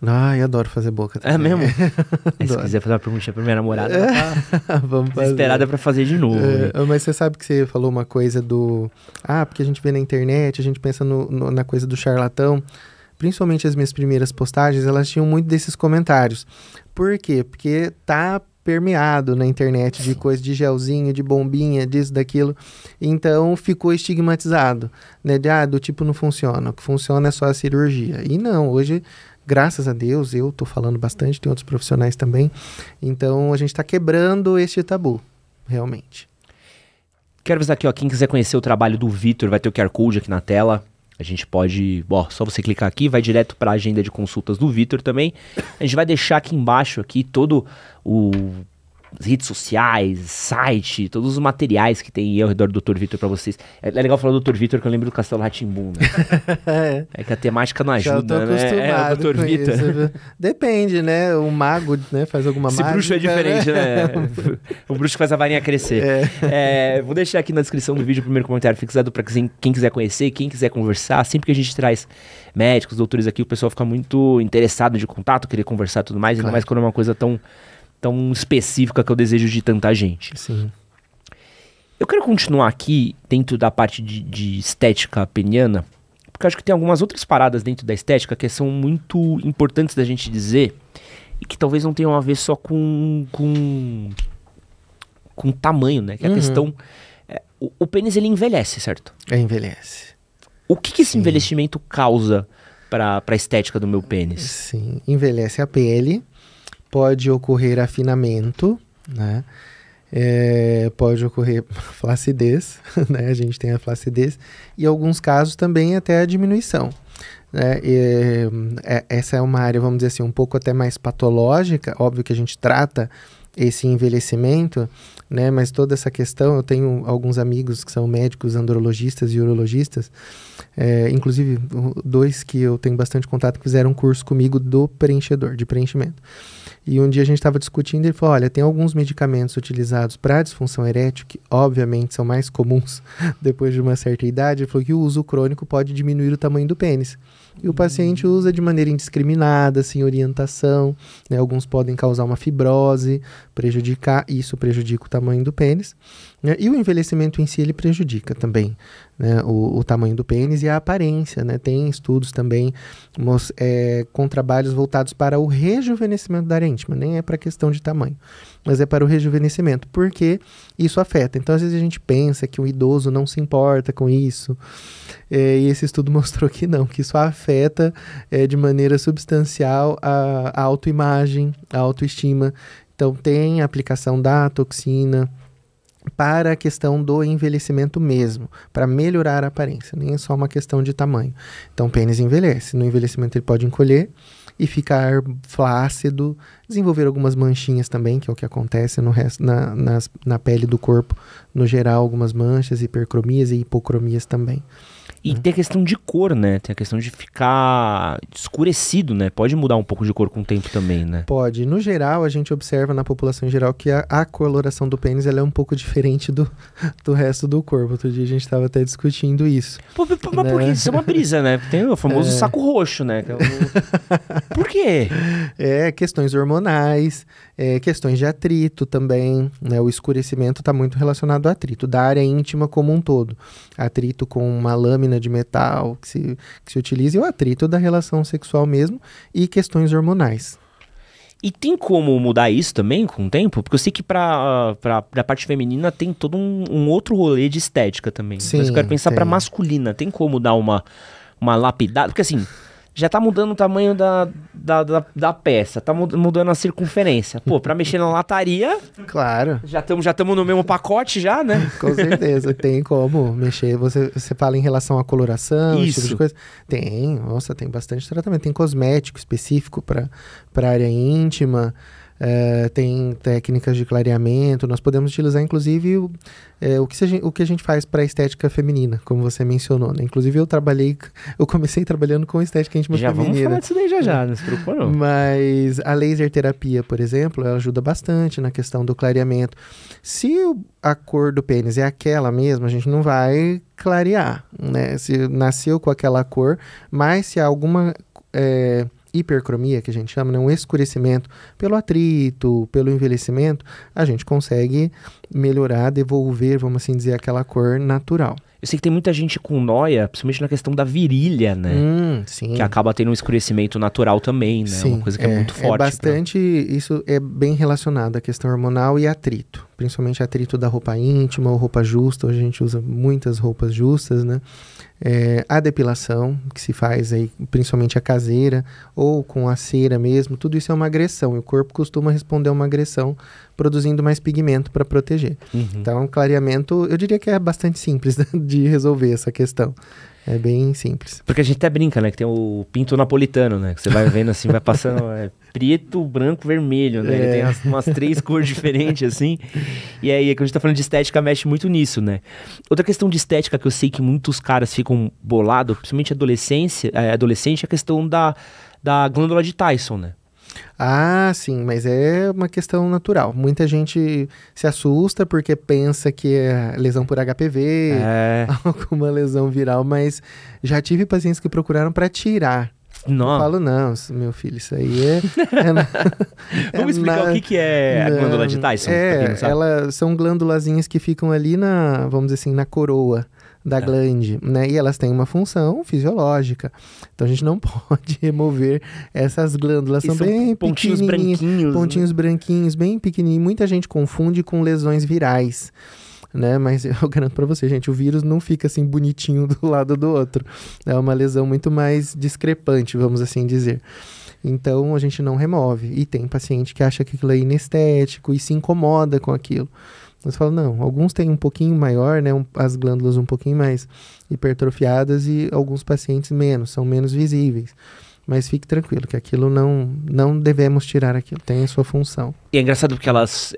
Speaker 1: Ai, adoro fazer boca também.
Speaker 2: É mesmo? Se quiser fazer uma perguntinha pra minha namorada, ela tá
Speaker 1: Vamos fazer.
Speaker 2: desesperada pra fazer de novo.
Speaker 1: Mas você sabe que você falou uma coisa porque a gente vê na internet, a gente pensa na coisa do charlatão. Principalmente as minhas primeiras postagens, elas tinham muito desses comentários. Por quê? Porque tá permeado na internet de coisa de gelzinho, de bombinha, disso, daquilo. Então, ficou estigmatizado, né? Do tipo, não funciona. O que funciona é só a cirurgia. E não, hoje... Graças a Deus, eu tô falando bastante, tem outros profissionais também. Então, a gente tá quebrando este tabu, realmente.
Speaker 2: Quero avisar aqui, ó, quem quiser conhecer o trabalho do Vitor, vai ter o QR Code aqui na tela. A gente pode, só você clicar aqui, vai direto para a agenda de consultas do Vitor também. A gente vai deixar aqui embaixo, aqui, todo as redes sociais, site, todos os materiais que tem ao redor do Dr. Vitor pra vocês. É legal falar do Dr. Vitor, que eu lembro do Castelo Rá-Tim-Bum, né? É que a temática não ajuda, né? O Dr. Vitor.
Speaker 1: Isso. Depende, né? O mago, né, faz alguma mágica.
Speaker 2: Esse bruxo é diferente, né? O bruxo faz a varinha crescer. Vou deixar aqui na descrição do vídeo o primeiro comentário fixado pra quem quiser conhecer, quem quiser conversar. Sempre que a gente traz médicos, doutores aqui, o pessoal fica muito interessado de contato, querer conversar e tudo mais, ainda mais quando é uma coisa tão específica que é o desejo de tanta gente.
Speaker 1: Sim.
Speaker 2: Eu quero continuar aqui dentro da parte de estética peniana, porque eu acho que tem algumas outras paradas dentro da estética que são muito importantes da gente dizer e que talvez não tenham a ver só com tamanho, né? Que é a questão... o pênis, ele envelhece, certo?
Speaker 1: Envelhece.
Speaker 2: O que esse envelhecimento causa para a estética do meu pênis?
Speaker 1: Sim, envelhece a pele... Pode ocorrer afinamento, né? Pode ocorrer flacidez, né? A gente tem a flacidez. E em alguns casos também até a diminuição. Né? Essa é uma área, vamos dizer assim, um pouco até mais patológica. Óbvio que a gente trata esse envelhecimento, né? Mas toda essa questão, eu tenho alguns amigos que são médicos, andrologistas e urologistas, inclusive 2 que eu tenho bastante contato, que fizeram um curso comigo de preenchimento. E um dia a gente estava discutindo e ele falou, olha, tem alguns medicamentos utilizados para disfunção erétil, que obviamente são mais comuns depois de uma certa idade. Ele falou que o uso crônico pode diminuir o tamanho do pênis. E o paciente usa de maneira indiscriminada, sem orientação, né? Alguns podem causar uma fibrose, isso prejudica o tamanho do pênis. Né? E o envelhecimento em si, ele prejudica também, né? o tamanho do pênis e a aparência. Né? Tem estudos também com trabalhos voltados para o rejuvenescimento da área íntima, nem é para questão de tamanho, mas é para o rejuvenescimento, porque isso afeta. Então, às vezes a gente pensa que o idoso não se importa com isso, e esse estudo mostrou que não, que isso afeta de maneira substancial a autoimagem, a autoestima. Então, tem a aplicação da toxina para a questão do envelhecimento mesmo, para melhorar a aparência, nem é só uma questão de tamanho. Então, o pênis envelhece. No envelhecimento, ele pode encolher e ficar flácido, desenvolver algumas manchinhas também, que é o que acontece no resto, na pele do corpo, no geral, algumas manchas, hipercromias e hipocromias também.
Speaker 2: E tem a questão de cor, né? Tem a questão de ficar escurecido, né? Pode mudar um pouco de cor com o tempo também, né?
Speaker 1: Pode. No geral, a gente observa na população em geral que a coloração do pênis ela é um pouco diferente do resto do corpo. Outro dia a gente estava até discutindo isso.
Speaker 2: Mas por que isso é uma brisa, né? Tem o famoso saco roxo, né? Por quê?
Speaker 1: Questões hormonais, questões de atrito também, né? O escurecimento está muito relacionado ao atrito, da área íntima como um todo. Atrito com uma lâmina de metal que se utiliza e o atrito da relação sexual mesmo e questões hormonais.
Speaker 2: E tem como mudar isso também com o tempo? Porque eu sei que pra parte feminina tem todo um outro rolê de estética também.
Speaker 1: Sim,
Speaker 2: mas eu quero pensar
Speaker 1: tem.
Speaker 2: pra masculina. Tem como dar uma lapidada? Porque assim, já tá mudando o tamanho da peça, tá mudando a circunferência. Pô, pra mexer na lataria,
Speaker 1: Claro,
Speaker 2: já estamos no mesmo pacote já, né?
Speaker 1: com certeza. Tem como mexer. Você fala em relação à coloração, esse tipo
Speaker 2: Isso.
Speaker 1: de coisa? Tem, nossa, tem bastante tratamento. Tem cosmético específico para área íntima. Tem técnicas de clareamento, nós podemos utilizar inclusive o que a gente faz para a estética feminina, como você mencionou, né? Inclusive eu comecei trabalhando com estética íntima
Speaker 2: Já
Speaker 1: feminina.
Speaker 2: vamos falar disso daí já, não se preocupa não.
Speaker 1: Mas a laser terapia, por exemplo, ela ajuda bastante na questão do clareamento. Se a cor do pênis é aquela mesma, a gente não vai clarear, né? Se nasceu com aquela cor, mas se há alguma hipercromia, que a gente chama, né, um escurecimento pelo atrito, pelo envelhecimento, a gente consegue melhorar, devolver, vamos assim dizer, aquela cor natural.
Speaker 2: Eu sei que tem muita gente com nóia, principalmente na questão da virilha, né?
Speaker 1: Sim.
Speaker 2: Que acaba tendo um escurecimento natural também, né?
Speaker 1: Sim,
Speaker 2: uma coisa que é muito forte.
Speaker 1: Isso é bem relacionado à questão hormonal e atrito. Principalmente atrito da roupa íntima ou roupa justa. Hoje a gente usa muitas roupas justas, né? A depilação, que se faz aí, principalmente a caseira, ou com a cera mesmo, tudo isso é uma agressão. E o corpo costuma responder a uma agressão, produzindo mais pigmento para proteger. Então, clareamento, eu diria que é bastante simples de resolver essa questão. É bem simples.
Speaker 2: Porque a gente até brinca, né? Que tem o pinto napolitano, né? Que você vai vendo assim, vai passando preto, branco, vermelho, né? Ele tem umas 3 cores diferentes, assim. E aí, quando a gente tá falando de estética, mexe muito nisso, né? Outra questão de estética que eu sei que muitos caras ficam bolados, principalmente adolescente, é a questão da glândula de Tyson, né?
Speaker 1: Ah, sim, mas é uma questão natural. Muita gente se assusta porque pensa que é lesão por HPV, alguma lesão viral, mas já tive pacientes que procuraram para tirar.
Speaker 2: Não.
Speaker 1: Eu falo, não, meu filho, isso aí
Speaker 2: Vamos explicar o que é a glândula de Tyson? pra quem não sabe.
Speaker 1: Elas são glândulazinhas que ficam ali vamos dizer assim, na coroa da glande, né? E elas têm uma função fisiológica. Então a gente não pode remover essas glândulas. São bem
Speaker 2: pontinhos
Speaker 1: pequenininhas,
Speaker 2: branquinhos.
Speaker 1: pontinhos branquinhos, bem pequenininhos. Muita gente confunde com lesões virais, né? Mas eu garanto pra você, gente, o vírus não fica assim bonitinho do lado do outro. É uma lesão muito mais discrepante, vamos assim dizer. Então a gente não remove. E tem paciente que acha que aquilo é inestético e se incomoda com aquilo. Você fala, não, alguns têm um pouquinho maior, né, as glândulas um pouquinho mais hipertrofiadas e alguns pacientes menos, são menos visíveis. Mas fique tranquilo, que aquilo não devemos tirar aquilo, tem a sua função.
Speaker 2: E é engraçado porque elas,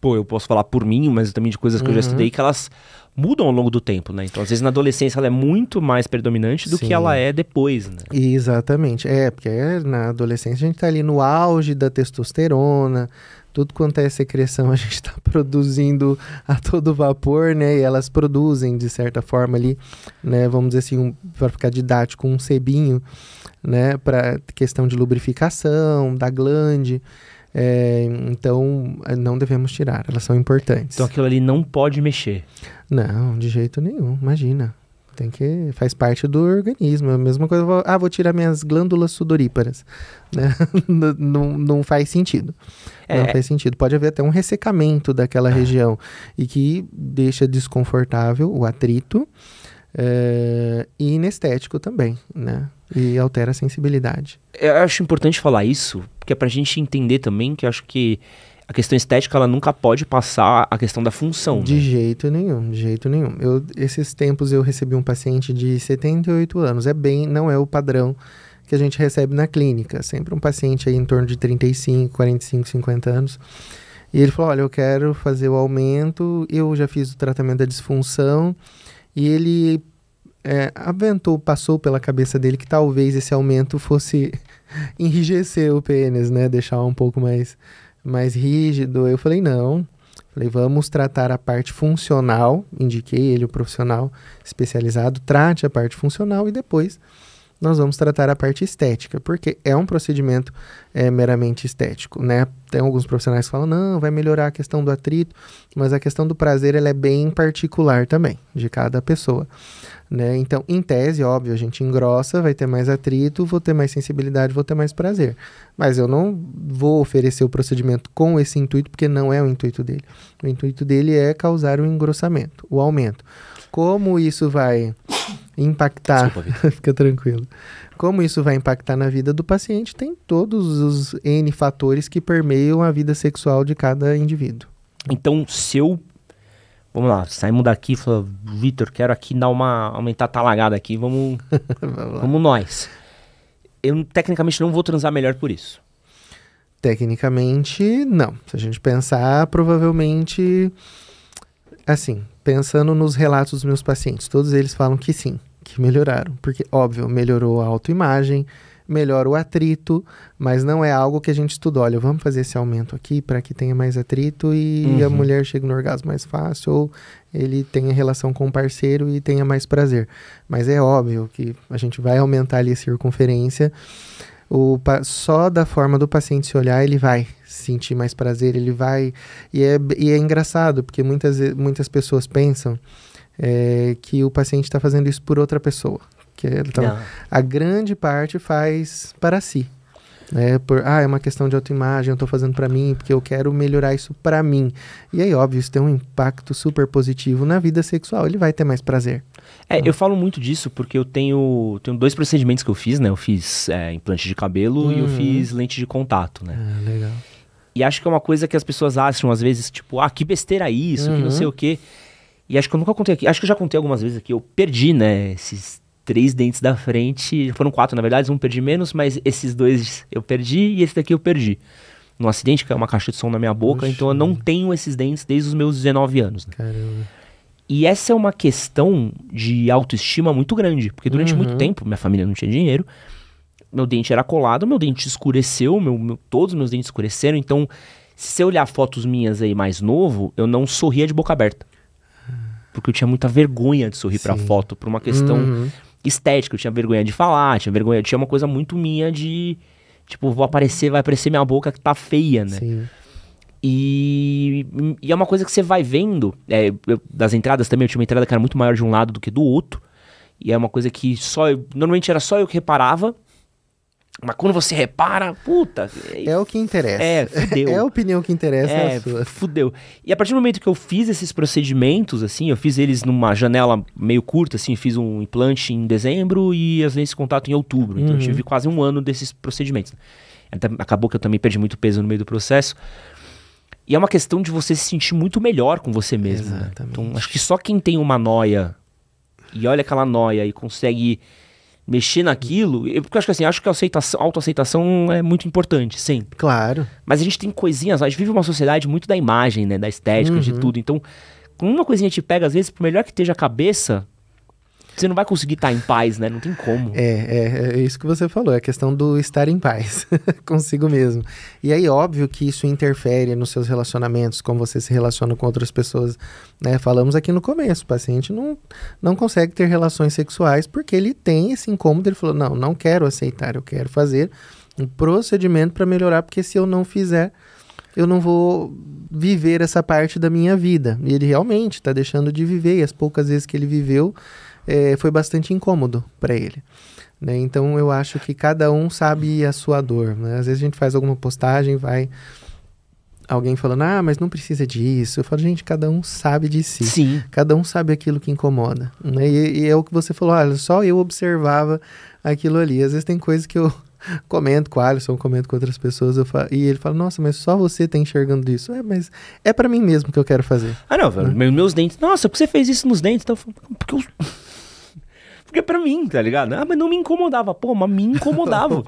Speaker 2: eu posso falar por mim, mas também de coisas que eu já estudei, que elas mudam ao longo do tempo, né? Então, às vezes, na adolescência, ela é muito mais predominante do que ela é depois, né?
Speaker 1: Exatamente. Porque na adolescência a gente tá ali no auge da testosterona, tudo quanto é secreção a gente está produzindo a todo vapor, né? E elas produzem, de certa forma ali, né? Vamos dizer assim, para ficar didático, um sebinho, né? Para questão de lubrificação da glande. Então, não devemos tirar, elas são importantes.
Speaker 2: Então, aquilo ali não pode mexer.
Speaker 1: Não, de jeito nenhum, imagina. Faz parte do organismo. É a mesma coisa, vou tirar minhas glândulas sudoríparas. Né? não faz sentido. Não faz sentido. Pode haver até um ressecamento daquela região e que deixa desconfortável o atrito e inestético também, né? E altera a sensibilidade.
Speaker 2: Eu acho importante falar isso, porque é pra gente entender também que eu acho que a questão estética, ela nunca pode passar a questão da função.
Speaker 1: De jeito nenhum, de jeito nenhum. Esses tempos eu recebi um paciente de 78 anos. Não é o padrão que a gente recebe na clínica. Sempre um paciente aí em torno de 35, 45, 50 anos. E ele falou, olha, eu quero fazer o aumento, eu já fiz o tratamento da disfunção. E ele passou pela cabeça dele que talvez esse aumento fosse enrijecer o pênis, né? Deixar um pouco mais rígido. Eu falei, não. Falei, vamos tratar a parte funcional. Indiquei ele, o profissional especializado, trate a parte funcional e depois nós vamos tratar a parte estética, porque é um procedimento meramente estético, né? Tem alguns profissionais que falam, não, vai melhorar a questão do atrito, mas a questão do prazer, ela é bem particular também, de cada pessoa, né? Então, em tese, óbvio, a gente engrossa, vai ter mais atrito, vou ter mais sensibilidade, vou ter mais prazer. Mas eu não vou oferecer o procedimento com esse intuito, porque não é o intuito dele. O intuito dele é causar o engrossamento, o aumento. Como isso vai impactar...
Speaker 2: Desculpa,
Speaker 1: fica tranquilo. Como isso vai impactar na vida do paciente, tem todos os N fatores que permeiam a vida sexual de cada indivíduo.
Speaker 2: Então, se eu... Vamos lá, saímos daqui e falamos, Vitor, quero aqui dar aumentar a talagada aqui, vamos vamos nós. Eu, tecnicamente, não vou transar melhor por isso.
Speaker 1: Tecnicamente, não. Se a gente pensar, provavelmente... Assim, pensando nos relatos dos meus pacientes, todos eles falam que sim, que melhoraram. Porque, óbvio, melhorou a autoimagem, melhora o atrito, mas não é algo que a gente estuda. Olha, vamos fazer esse aumento aqui para que tenha mais atrito e a mulher chegue no orgasmo mais fácil, ou ele tenha relação com o parceiro e tenha mais prazer. Mas é óbvio que a gente vai aumentar ali a circunferência. Só da forma do paciente se olhar, ele vai sentir mais prazer, ele vai... E é engraçado, porque muitas pessoas pensam que o paciente está fazendo isso por outra pessoa. A grande parte faz para si. É uma questão de autoimagem, eu estou fazendo para mim, porque eu quero melhorar isso para mim. E aí, óbvio, isso tem um impacto super positivo na vida sexual, ele vai ter mais prazer.
Speaker 2: Eu falo muito disso porque eu tenho 2 procedimentos que eu fiz, né? Eu fiz implante de cabelo e eu fiz lente de contato, né?
Speaker 1: Legal.
Speaker 2: E acho que é uma coisa que as pessoas acham, às vezes, tipo, que besteira isso, que não sei o quê. E acho que eu nunca contei aqui, acho que eu já contei algumas vezes aqui, eu perdi, né, esses 3 dentes da frente, foram 4 na verdade, um perdi menos, mas esses 2 eu perdi e esse daqui eu perdi. Num acidente, caiu uma caixa de som na minha boca, então eu não tenho esses dentes desde os meus 19 anos. Né?
Speaker 1: Caramba.
Speaker 2: E essa é uma questão de autoestima muito grande, porque durante muito tempo, minha família não tinha dinheiro, meu dente era colado, meu dente escureceu, todos os meus dentes escureceram, então se você olhar fotos minhas aí mais novo, eu não sorria de boca aberta. Porque eu tinha muita vergonha de sorrir pra foto, por uma questão estética, eu tinha vergonha de falar, tinha uma coisa muito minha de, tipo, vai aparecer minha boca que tá feia, né?
Speaker 1: Sim.
Speaker 2: E é uma coisa que você vai vendo, das entradas também, eu tinha uma entrada que era muito maior de um lado do que do outro, e é uma coisa que normalmente era só eu que reparava, mas quando você repara, puta...
Speaker 1: É o que interessa.
Speaker 2: Fudeu.
Speaker 1: É a opinião que interessa, é a sua.
Speaker 2: Fudeu. E a partir do momento que eu fiz esses procedimentos, assim, eu fiz eles numa janela meio curta, assim, fiz um implante em dezembro e as lentes de contato em outubro. Então eu tive quase um ano desses procedimentos. Acabou que eu também perdi muito peso no meio do processo. E é uma questão de você se sentir muito melhor com você mesmo. Né? Então acho que só quem tem uma noia e olha aquela noia e consegue mexer naquilo, porque eu acho que assim, acho que a autoaceitação é muito importante, sempre.
Speaker 1: Claro.
Speaker 2: Mas a gente tem coisinhas, a gente vive uma sociedade muito da imagem, né, da estética, de tudo. Então, quando uma coisinha te pega, às vezes, por melhor que esteja a cabeça, você não vai conseguir estar em paz, né? Não tem como.
Speaker 1: É isso que você falou, é a questão do estar em paz consigo mesmo. E aí, óbvio que isso interfere nos seus relacionamentos, como você se relaciona com outras pessoas, né? Falamos aqui no começo, o paciente não consegue ter relações sexuais porque ele tem esse incômodo, ele falou, não quero aceitar, eu quero fazer um procedimento para melhorar, porque se eu não fizer, eu não vou viver essa parte da minha vida. E ele realmente está deixando de viver, e as poucas vezes que ele viveu, foi bastante incômodo para ele, né? Então eu acho que cada um sabe a sua dor, né? Às vezes a gente faz alguma postagem, vai alguém falando, mas não precisa disso. Eu falo, gente, cada um sabe de si.
Speaker 2: Sim.
Speaker 1: Cada um sabe aquilo que incomoda, né? E é o que você falou, olha, só eu observava aquilo ali. Às vezes tem coisas que eu comento com o Alisson, comento com outras pessoas, e ele fala, nossa, mas só você tá enxergando isso. Mas é pra mim mesmo que eu quero fazer.
Speaker 2: Não, velho, meus dentes, nossa, por que você fez isso nos dentes? Então, porque é pra mim, tá ligado? Mas não me incomodava. Pô, mas me incomodava.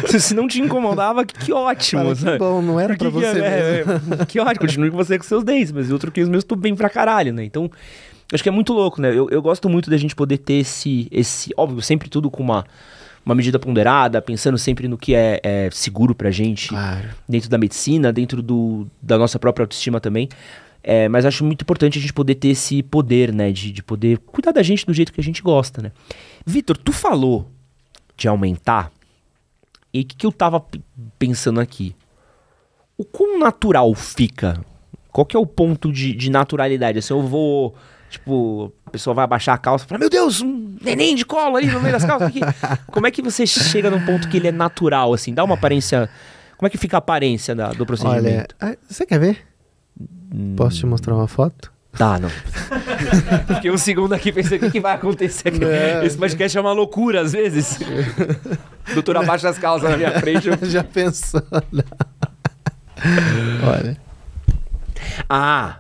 Speaker 2: Se não te incomodava, que ótimo.
Speaker 1: Fala, que bom, não era pra você mesmo.
Speaker 2: Que ótimo, continue com você com seus dentes, mas outro que os meus tô bem pra caralho, né? Então, Acho que é muito louco, né? Eu gosto muito da gente poder ter esse... Óbvio, sempre tudo com uma medida ponderada, pensando sempre no que é seguro pra gente.
Speaker 1: Claro.
Speaker 2: Dentro da medicina, dentro da nossa própria autoestima também. Mas acho muito importante a gente poder ter esse poder, né? De poder cuidar da gente do jeito que a gente gosta, né? Vitor, tu falou de aumentar. E o que eu tava pensando aqui? O quão natural fica? Qual que é o ponto de naturalidade? Assim, eu vou... Tipo, a pessoa vai abaixar a calça e fala, meu Deus, um neném de colo ali no meio das calças. Como é que você chega num ponto que ele é natural, assim? Dá uma aparência... Como é que fica a aparência do procedimento?
Speaker 1: Olha, você quer ver? Posso te mostrar uma foto?
Speaker 2: Tá, não. Fiquei um segundo aqui pensando o que vai acontecer aqui. Esse podcast é uma loucura, às vezes. Doutor abaixa as calças na minha frente.
Speaker 1: Já pensou? Olha.
Speaker 2: Ah,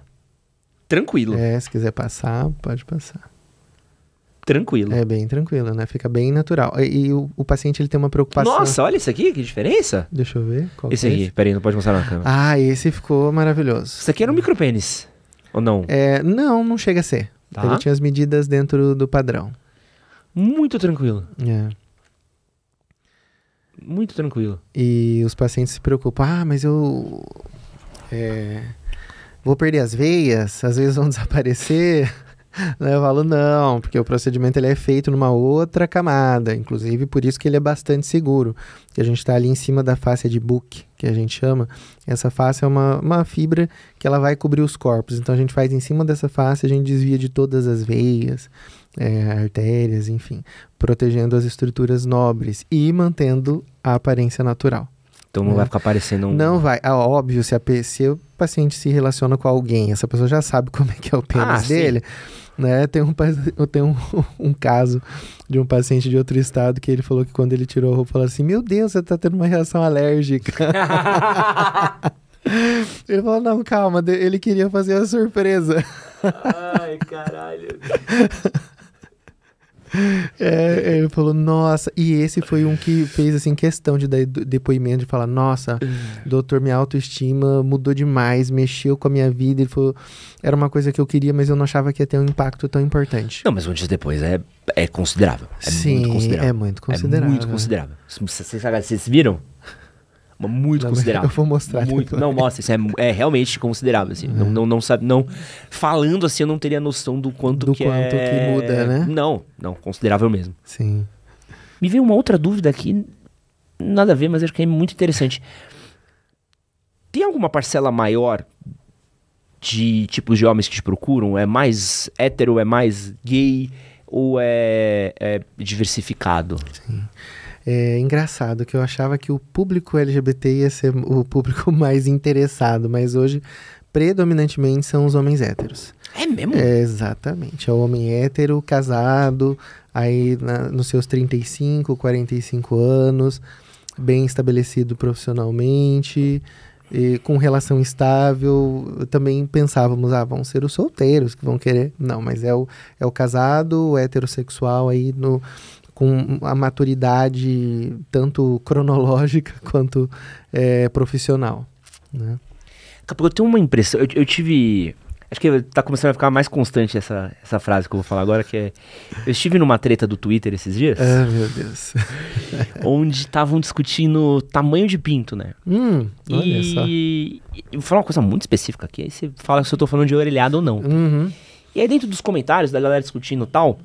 Speaker 2: tranquilo.
Speaker 1: Se quiser passar, pode passar.
Speaker 2: Tranquilo.
Speaker 1: É bem tranquilo, né? Fica bem natural. E o paciente, ele tem uma preocupação...
Speaker 2: Nossa, olha isso aqui, que diferença.
Speaker 1: Deixa eu ver. Qual
Speaker 2: Esse aqui, peraí, não pode mostrar na câmera.
Speaker 1: Ah, esse ficou maravilhoso.
Speaker 2: Isso aqui era um micropênis, ou não?
Speaker 1: Não chega a ser.
Speaker 2: Tá.
Speaker 1: Ele tinha as medidas dentro do padrão.
Speaker 2: Muito tranquilo.
Speaker 1: É.
Speaker 2: Muito tranquilo.
Speaker 1: E os pacientes se preocupam. Mas eu... vou perder as veias? Às vezes vão desaparecer... Eu falo, não, porque o procedimento ele é feito numa outra camada, inclusive por isso que ele é bastante seguro, que a gente está ali em cima da fáscia de Buch, que a gente chama. Essa fáscia é uma fibra que ela vai cobrir os corpos, então a gente faz em cima dessa fáscia, a gente desvia de todas as veias, artérias, enfim, protegendo as estruturas nobres e mantendo a aparência natural.
Speaker 2: Então não vai ficar parecendo um...
Speaker 1: Não vai. Óbvio, se o paciente se relaciona com alguém, essa pessoa já sabe como é que é o pênis dele. Né? Eu tenho um caso de um paciente de outro estado que ele falou que quando ele tirou a roupa, falou assim, meu Deus, você tá tendo uma reação alérgica. Ele falou, não, calma, ele queria fazer a surpresa.
Speaker 2: Ai, caralho.
Speaker 1: Ele falou, nossa, e esse foi um que fez assim questão de dar depoimento, de falar, nossa, doutor, minha autoestima mudou demais, mexeu com a minha vida. Ele falou, era uma coisa que eu queria, mas eu não achava que ia ter um impacto tão importante.
Speaker 2: Não, mas um dia depois é considerável.
Speaker 1: Sim,
Speaker 2: muito considerável.
Speaker 1: É muito considerável.
Speaker 2: É muito considerável. Vocês viram? Muito
Speaker 1: não,
Speaker 2: considerável.
Speaker 1: Eu vou mostrar.
Speaker 2: Não, mostra, isso é realmente considerável, assim. Não sabe, falando assim, eu não teria noção do quanto que
Speaker 1: muda, né?
Speaker 2: Não, considerável mesmo.
Speaker 1: Sim.
Speaker 2: Me veio uma outra dúvida aqui, nada a ver, mas acho que é muito interessante. Tem alguma parcela maior de tipos de homens que te procuram? É mais hétero, é mais gay ou é diversificado?
Speaker 1: Sim. É engraçado que eu achava que o público LGBT ia ser o público mais interessado, mas hoje, predominantemente, são os homens héteros.
Speaker 2: É mesmo?
Speaker 1: Exatamente. É o homem hétero, casado, aí nos seus 35, 45 anos, bem estabelecido profissionalmente, com relação estável. Também pensávamos, vão ser os solteiros que vão querer. Não, mas é o casado, o heterossexual aí com a maturidade tanto cronológica quanto profissional, né?
Speaker 2: Eu tenho uma impressão, eu tive... Acho que tá começando a ficar mais constante essa frase que eu vou falar agora, que é... Eu estive numa treta do Twitter esses dias.
Speaker 1: Ah, meu Deus.
Speaker 2: Onde estavam discutindo tamanho de pinto, né?
Speaker 1: Olha só.
Speaker 2: E vou falar uma coisa muito específica aqui, aí você fala se eu tô falando de orelhada ou não.
Speaker 1: Uhum.
Speaker 2: E aí dentro dos comentários da galera discutindo e tal...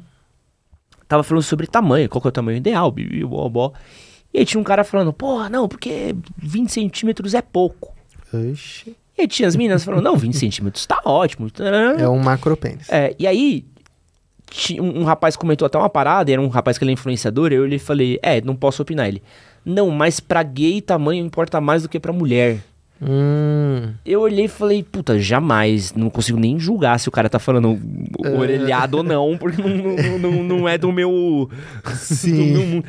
Speaker 2: Tava falando sobre tamanho, qual que é o tamanho ideal, E aí tinha um cara falando, porra, não, porque 20 centímetros é pouco.
Speaker 1: Oxi.
Speaker 2: E aí tinha as meninas falando, não, 20 centímetros tá ótimo.
Speaker 1: É um macropênis.
Speaker 2: E aí um rapaz comentou até uma parada, era um rapaz que ele é influenciador, eu lhe falei, não posso opinar. Ele, não, mas pra gay tamanho importa mais do que pra mulher. Eu olhei e falei, puta, jamais, não consigo nem julgar se o cara tá falando orelhado ou não, porque não é do meu...
Speaker 1: Sim.
Speaker 2: Do meu mundo.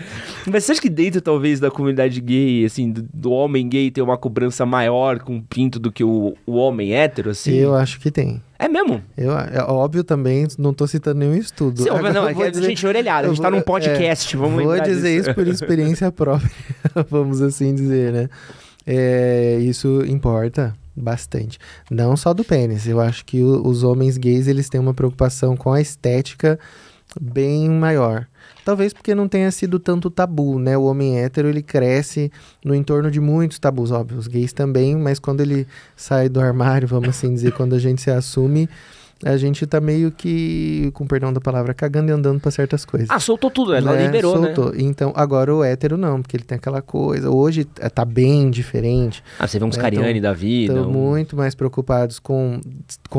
Speaker 2: Mas você acha que dentro, talvez, da comunidade gay, assim, do homem gay ter uma cobrança maior com o pinto do que o homem hétero, assim?
Speaker 1: Eu acho que tem.
Speaker 2: É mesmo?
Speaker 1: É óbvio também, não tô citando nenhum estudo.
Speaker 2: Sim, não, é que a gente é orelhado, a gente tá num podcast, vamos lembrar
Speaker 1: Vou dizer
Speaker 2: disso.
Speaker 1: isso por experiência própria, vamos assim dizer, né? Isso importa. bastante. Não só do pênis, eu acho que os homens gays, eles têm uma preocupação com a estética bem maior. Talvez porque não tenha sido tanto tabu, né? O homem hétero, ele cresce no entorno de muitos tabus, óbvio, os gays também, mas quando ele sai do armário, vamos assim dizer, quando a gente se assume, a gente tá meio que, com perdão da palavra, cagando e andando pra certas coisas.
Speaker 2: Soltou tudo, ela liberou,
Speaker 1: soltou.
Speaker 2: né?
Speaker 1: Então, agora o hétero não, porque ele tem aquela coisa. Hoje tá bem diferente.
Speaker 2: Você vê uns Cariani da vida.
Speaker 1: Estão muito mais preocupados com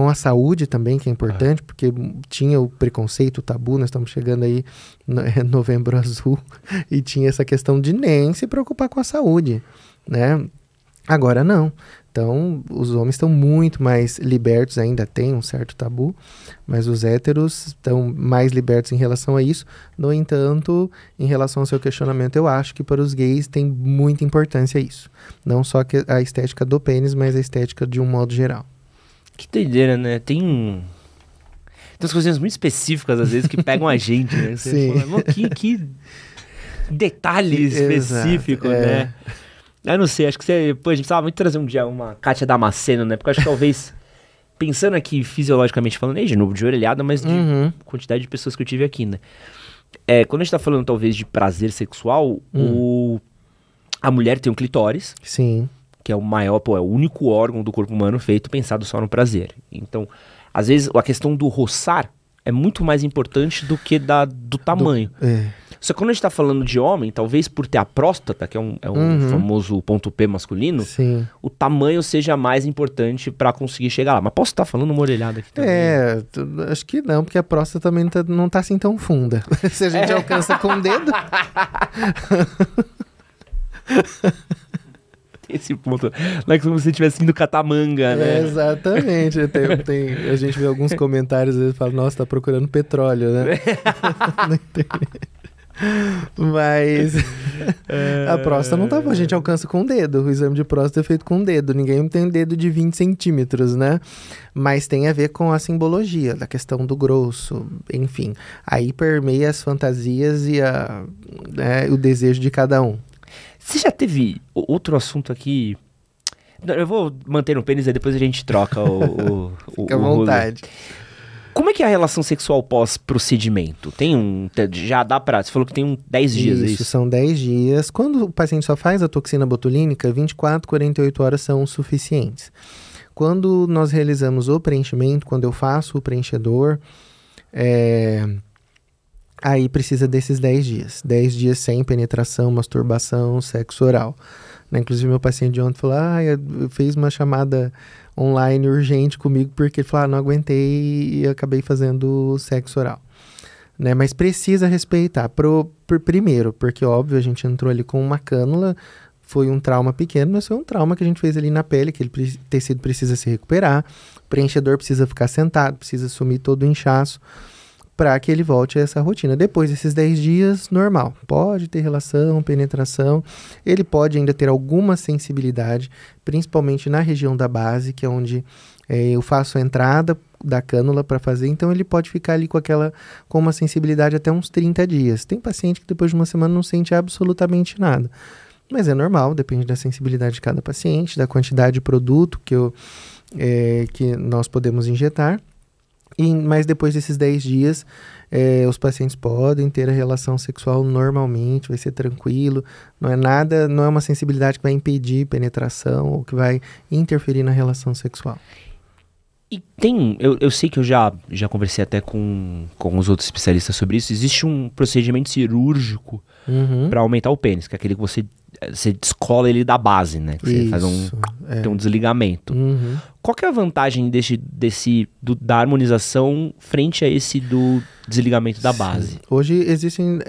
Speaker 1: a saúde também, que é importante, porque tinha o preconceito, o tabu, nós estamos chegando aí no Novembro Azul, e tinha essa questão de nem se preocupar com a saúde, né? Agora não. Então, os homens estão muito mais libertos, ainda tem um certo tabu, mas os héteros estão mais libertos em relação a isso. No entanto, em relação ao seu questionamento, eu acho que para os gays tem muita importância isso. Não só a estética do pênis, mas a estética de um modo geral.
Speaker 2: Que doideira, né? Tem umas coisinhas muito específicas, às vezes, que pegam a gente, né? Você
Speaker 1: Sim.
Speaker 2: fala, que detalhe específico,
Speaker 1: Exato,
Speaker 2: né? Eu não sei, acho que a gente precisava muito trazer um dia uma Kátia Damasceno, né? Porque eu acho que talvez, pensando aqui fisiologicamente falando, de novo, de orelhada, mas de quantidade de pessoas que eu tive aqui, né? Quando a gente tá falando, talvez, de prazer sexual, a mulher tem um clitóris.
Speaker 1: Sim.
Speaker 2: Que é o maior, é o único órgão do corpo humano feito pensado só no prazer. Então, às vezes, a questão do roçar é muito mais importante do que do tamanho. Só que quando a gente tá falando de homem, talvez por ter a próstata, que é um famoso ponto P masculino,
Speaker 1: Sim.
Speaker 2: o tamanho seja mais importante pra conseguir chegar lá. Mas posso estar falando uma orelhada aqui também?
Speaker 1: Acho que não, porque a próstata também não tá assim tão funda. Se a gente alcança com o dedo...
Speaker 2: Esse ponto. Não é como se você estivesse indo catar manga, né?
Speaker 1: Exatamente. A gente vê alguns comentários e fala, nossa, tá procurando petróleo, né? Na internet. Mas a próstata não tá bom, a gente alcança com o dedo. O exame de próstata é feito com o dedo. Ninguém tem um dedo de 20 centímetros, né? Mas tem a ver com a simbologia, da questão do grosso, enfim. Aí permeia as fantasias e o desejo de cada um.
Speaker 2: Você já teve outro assunto aqui? Eu vou manter no pênis e depois a gente troca
Speaker 1: Fica à vontade.
Speaker 2: Como é que é a relação sexual pós-procedimento? Já dá pra... Você falou que tem 10 dias, é isso?
Speaker 1: São 10 dias. Quando o paciente só faz a toxina botulínica, 24, 48 horas são suficientes. Quando nós realizamos o preenchimento, quando eu faço o preenchedor, aí precisa desses 10 dias. 10 dias sem penetração, masturbação, sexo oral. Né? Inclusive, meu paciente de ontem falou, eu fiz uma chamada online urgente comigo, porque ele falou, não aguentei e acabei fazendo sexo oral. Né? Mas precisa respeitar. Primeiro, porque óbvio, a gente entrou ali com uma cânula, foi um trauma pequeno, mas foi um trauma que a gente fez ali na pele, que o tecido precisa se recuperar, o preenchedor precisa ficar sentado, precisa sumir todo o inchaço, para que ele volte a essa rotina. Depois desses 10 dias, normal. Pode ter relação, penetração. Ele pode ainda ter alguma sensibilidade, principalmente na região da base, que é onde eu faço a entrada da cânula para fazer. Então, ele pode ficar ali com uma sensibilidade até uns 30 dias. Tem paciente que depois de uma semana não sente absolutamente nada. Mas é normal, depende da sensibilidade de cada paciente, da quantidade de produto que nós podemos injetar. Mas depois desses 10 dias, os pacientes podem ter a relação sexual normalmente, vai ser tranquilo, não é uma sensibilidade que vai impedir penetração ou que vai interferir na relação sexual.
Speaker 2: E eu sei que eu já conversei até com os outros especialistas sobre isso, existe um procedimento cirúrgico para aumentar o pênis, que é aquele que você descola ele da base, né? Que você faz tem um desligamento. Qual que é a vantagem da harmonização frente a esse do desligamento da base?
Speaker 1: Hoje existem,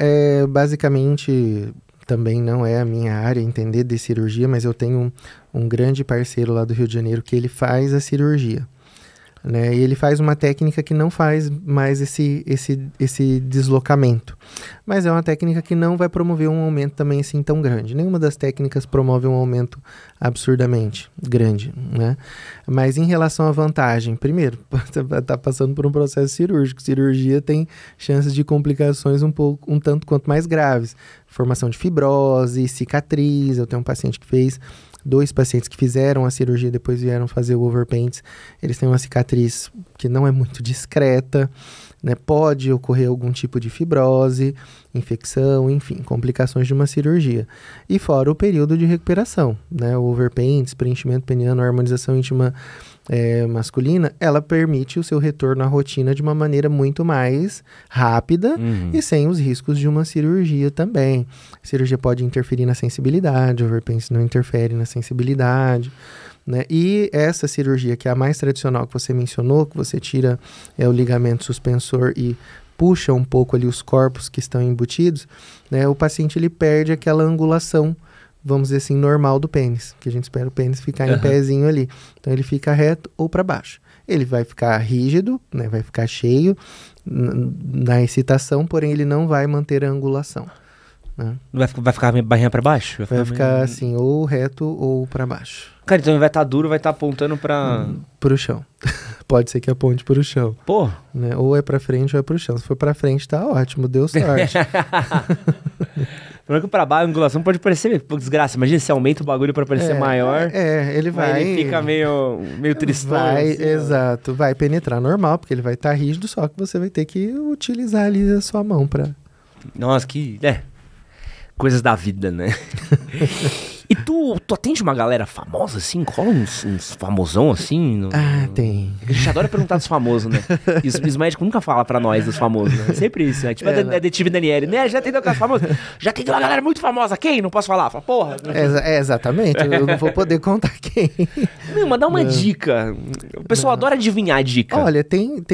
Speaker 1: basicamente, também não é a minha área entender de cirurgia, mas eu tenho um grande parceiro lá do Rio de Janeiro que ele faz a cirurgia. Né? E ele faz uma técnica que não faz mais esse deslocamento. Mas é uma técnica que não vai promover um aumento também assim tão grande. Nenhuma das técnicas promove um aumento absurdamente grande. Né? Mas em relação à vantagem, primeiro, está passando por um processo cirúrgico. Cirurgia tem chances de complicações um tanto quanto mais graves. Formação de fibrose, cicatriz. Eu tenho um paciente que fez 2 pacientes que fizeram a cirurgia e depois vieram fazer o overpaints, eles têm uma cicatriz que não é muito discreta, né? Pode ocorrer algum tipo de fibrose, infecção, enfim, complicações de uma cirurgia. E fora o período de recuperação, né? O overpaints, preenchimento peniano, a harmonização íntima masculina, ela permite o seu retorno à rotina de uma maneira muito mais rápida e sem os riscos de uma cirurgia também. A cirurgia pode interferir na sensibilidade, o overpaints não interfere na sensibilidade, né? E essa cirurgia, que é a mais tradicional que você mencionou, que você tira o ligamento suspensor e puxa um pouco ali os corpos que estão embutidos, né? O paciente ele perde aquela angulação, vamos dizer assim, normal do pênis, que a gente espera o pênis ficar em pezinho ali. Então ele fica reto ou para baixo. Ele vai ficar rígido, né? Vai ficar cheio na excitação, porém ele não vai manter a angulação, né?
Speaker 2: Vai ficar barrinha pra baixo?
Speaker 1: Vai ficar assim, ou reto ou pra baixo.
Speaker 2: Cara, então ele vai estar duro, vai estar apontando
Speaker 1: pro chão. Pode ser que aponte pro chão.
Speaker 2: Pô!
Speaker 1: Né? Ou é pra frente ou é pro chão. Se for pra frente, tá ótimo, deu sorte.
Speaker 2: Porque pra baixo a angulação pode parecer desgraça. Imagina se aumenta o bagulho pra parecer maior.
Speaker 1: Ele vai...
Speaker 2: Ele fica meio tristão.
Speaker 1: Vai,
Speaker 2: assim,
Speaker 1: exato. Vai penetrar normal, porque ele vai estar rígido, só que você vai ter que utilizar ali a sua mão pra...
Speaker 2: Nossa, que... coisas da vida, né? E tu atende uma galera famosa, assim? Cola uns famosão, assim?
Speaker 1: Tem.
Speaker 2: A gente adora perguntar dos famosos, né? E os médicos nunca falam pra nós dos famosos, né? Sempre isso, né? Tipo a Detetive Daniele, né? Já atendeu aquelas famosas? Já atendeu uma galera muito famosa. Quem? Não posso falar. Fala, porra.
Speaker 1: Exatamente. Eu não vou poder contar quem.
Speaker 2: Não, mas dá uma dica. O pessoal adora adivinhar a dica.
Speaker 1: Olha, tem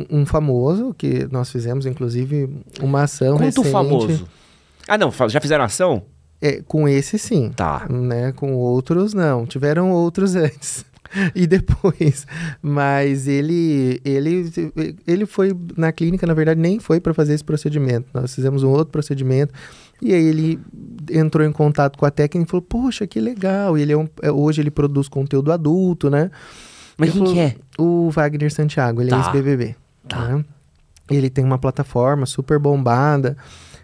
Speaker 1: um famoso que nós fizemos, inclusive, uma ação recente.
Speaker 2: Quanto famoso? Não, já fizeram ação?
Speaker 1: Com esse sim.
Speaker 2: Tá.
Speaker 1: Né? Com outros não. Tiveram outros antes e depois. Mas ele foi na clínica, na verdade, nem foi para fazer esse procedimento. Nós fizemos um outro procedimento e aí ele entrou em contato com a técnica e falou, poxa, que legal. E ele hoje ele produz conteúdo adulto, né?
Speaker 2: Mas quem que é?
Speaker 1: O Wagner Santiago, ele é ex-BBB.
Speaker 2: Tá.
Speaker 1: Né? Ele tem uma plataforma super bombada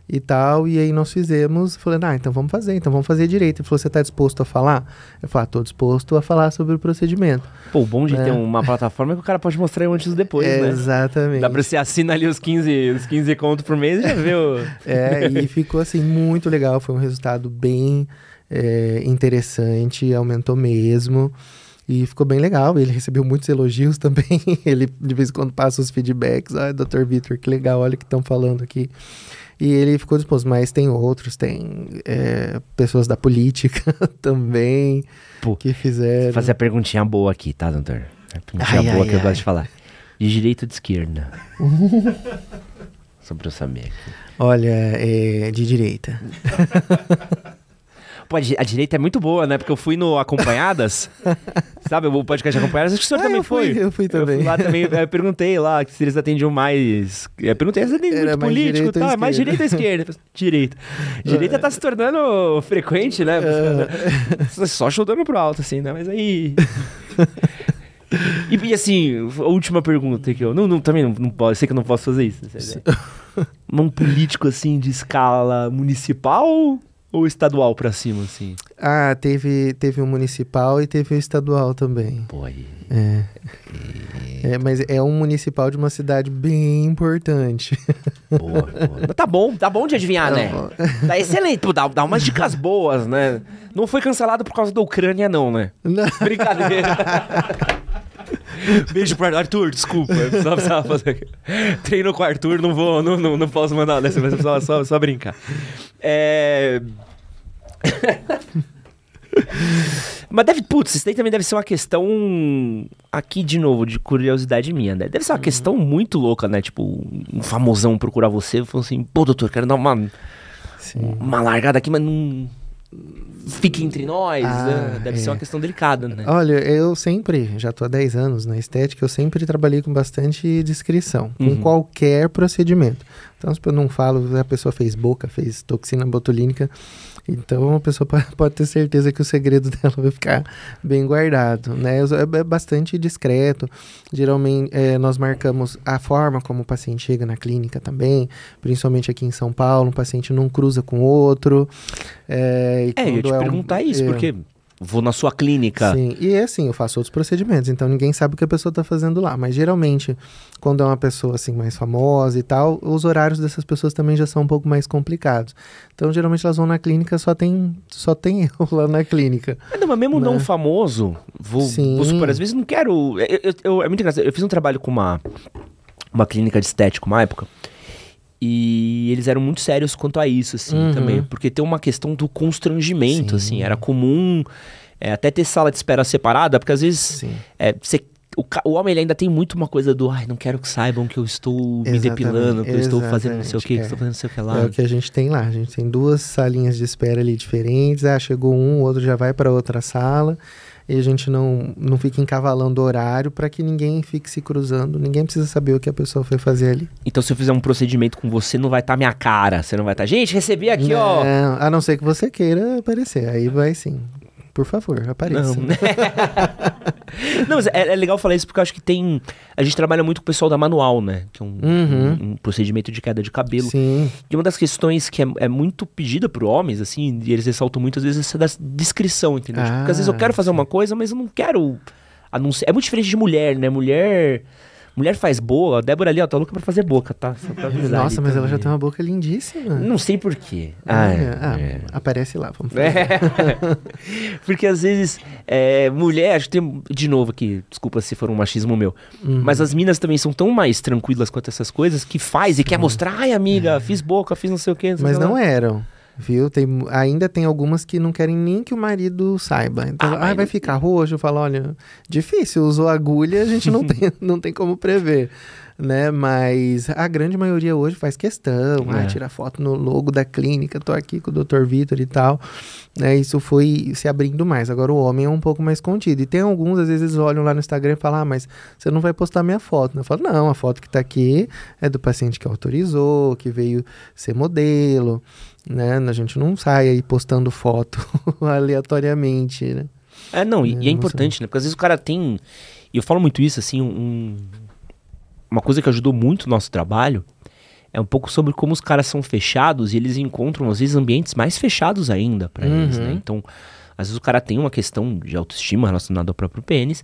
Speaker 1: e tal, e aí nós fizemos, falei, então vamos fazer direito. Ele falou, você tá disposto a falar? Eu falei, tô disposto a falar sobre o procedimento.
Speaker 2: Pô, o bom de ter uma plataforma é que o cara pode mostrar antes e depois, né?
Speaker 1: Exatamente.
Speaker 2: Dá pra você assinar ali os 15 contos por mês e já viu.
Speaker 1: E ficou assim, muito legal, foi um resultado bem interessante, aumentou mesmo. E ficou bem legal, ele recebeu muitos elogios também, ele de vez em quando passa os feedbacks, Dr. Vitor, que legal, olha o que estão falando aqui. E ele ficou disposto, mas tem outros, tem pessoas da política também, que fizeram...
Speaker 2: Fazer a perguntinha boa aqui, tá, doutor? A perguntinha boa que eu gosto de falar. De direita ou de esquerda? Só pra eu saber aqui.
Speaker 1: Olha, de direita.
Speaker 2: Pô, a direita é muito boa, né? Porque eu fui no Acompanhadas, sabe? O podcast Acompanhadas, acho que o senhor também foi.
Speaker 1: Eu fui também.
Speaker 2: Eu fui lá também, perguntei lá se eles atendiam mais... perguntei se eles atendem muito político, tá? Mais direita ou esquerda? Direita. Direita tá se tornando frequente, né? Só chutando pro alto, assim, né? Mas aí... E assim, a última pergunta que eu... também não posso, sei que eu não posso fazer isso. Um político, assim, de escala municipal... Ou estadual pra cima, assim?
Speaker 1: Teve um municipal e teve um estadual também.
Speaker 2: Pô, aí...
Speaker 1: mas é um municipal de uma cidade bem importante.
Speaker 2: Boa. Tá bom de adivinhar, né? Tá excelente. Pô, dá umas dicas boas, né? Não foi cancelado por causa da Ucrânia, não, né? Não. Brincadeira. Beijo pro Arthur, desculpa. Eu precisava fazer... Treino com o Arthur, não posso mandar dessa vez, só brincar. Mas isso daí também deve ser uma questão, aqui de novo, de curiosidade minha, né? Deve ser uma questão muito louca, né? Tipo, um famosão procurar você e falar assim, pô, doutor, quero dar uma largada aqui, mas não... Fique entre nós, né? Deve ser uma questão delicada, né?
Speaker 1: Olha, eu sempre, já tô há 10 anos na estética, eu sempre trabalhei com bastante discrição, com qualquer procedimento. Então, se eu não falo, a pessoa fez boca, fez toxina botulínica, então a pessoa pode ter certeza que o segredo dela vai ficar bem guardado, né? É bastante discreto. Geralmente, nós marcamos a forma como o paciente chega na clínica também, principalmente aqui em São Paulo, um paciente não cruza com outro.
Speaker 2: Eu ia te perguntar isso, porque vou na sua clínica.
Speaker 1: Sim, e assim, eu faço outros procedimentos, então ninguém sabe o que a pessoa tá fazendo lá. Mas geralmente, quando é uma pessoa assim mais famosa e tal, os horários dessas pessoas também já são um pouco mais complicados. Então, geralmente elas vão na clínica, só tem eu lá na clínica.
Speaker 2: Não, mas mesmo não famoso, vou supor, às vezes não quero... é muito engraçado, eu fiz um trabalho com uma clínica de estética uma época, e eles eram muito sérios quanto a isso, assim, também. Porque tem uma questão do constrangimento, assim. Era comum até ter sala de espera separada, porque às vezes o homem ele ainda tem muito uma coisa do não quero que saibam que eu estou me depilando, que eu estou fazendo não sei o que, que eu estou fazendo não sei o que lá.
Speaker 1: É o que a gente tem lá. A gente tem 2 salinhas de espera ali diferentes. Chegou um, o outro já vai para outra sala. E a gente não fica encavalando horário para que ninguém fique se cruzando. Ninguém precisa saber o que a pessoa foi fazer ali.
Speaker 2: Então, se eu fizer um procedimento com você, não vai estar minha cara. Você não vai estar... Gente, recebi aqui, ó.
Speaker 1: A não ser que você queira aparecer. Aí vai sim. Por favor, apareça.
Speaker 2: Não, mas é legal falar isso porque eu acho que a gente trabalha muito com o pessoal da Manual, né? Que é um procedimento de queda de cabelo.
Speaker 1: Sim.
Speaker 2: E uma das questões que é muito pedida por homens, assim, e eles ressaltam muito, às vezes, essa da descrição, entendeu? Porque às vezes eu quero fazer uma coisa, mas eu não quero anunciar. É muito diferente de mulher, né? Mulher faz boa, a Débora ali, ó, tá louca pra fazer boca, tá?
Speaker 1: Nossa, mas ela já tem uma boca lindíssima.
Speaker 2: Não sei por quê.
Speaker 1: Aparece lá, vamos fazer.
Speaker 2: Porque às vezes, mulher, acho que tem, de novo aqui, desculpa se for um machismo meu, mas as minas também são tão mais tranquilas quanto essas coisas, que faz e quer mostrar, amiga, fiz boca, fiz não sei o quê.
Speaker 1: Mas não eram. Viu? Ainda tem algumas que não querem nem que o marido saiba. Então, vai ficar roxo. Eu falo, olha, difícil, usou agulha, a gente não tem como prever, né? Mas a grande maioria hoje faz questão, tira foto no logo da clínica, tô aqui com o Dr. Vitor e tal, né? Isso foi se abrindo mais. Agora o homem é um pouco mais contido. E tem alguns, às vezes, eles olham lá no Instagram e falam, mas você não vai postar minha foto. Eu falo, não, a foto que tá aqui é do paciente que autorizou, que veio ser modelo, né? A gente não sai aí postando foto aleatoriamente, né?
Speaker 2: E é importante, né? Porque às vezes o cara tem... E eu falo muito isso, assim, uma coisa que ajudou muito o nosso trabalho é um pouco sobre como os caras são fechados e eles encontram, às vezes, ambientes mais fechados ainda pra eles, né? Então, às vezes o cara tem uma questão de autoestima relacionada ao próprio pênis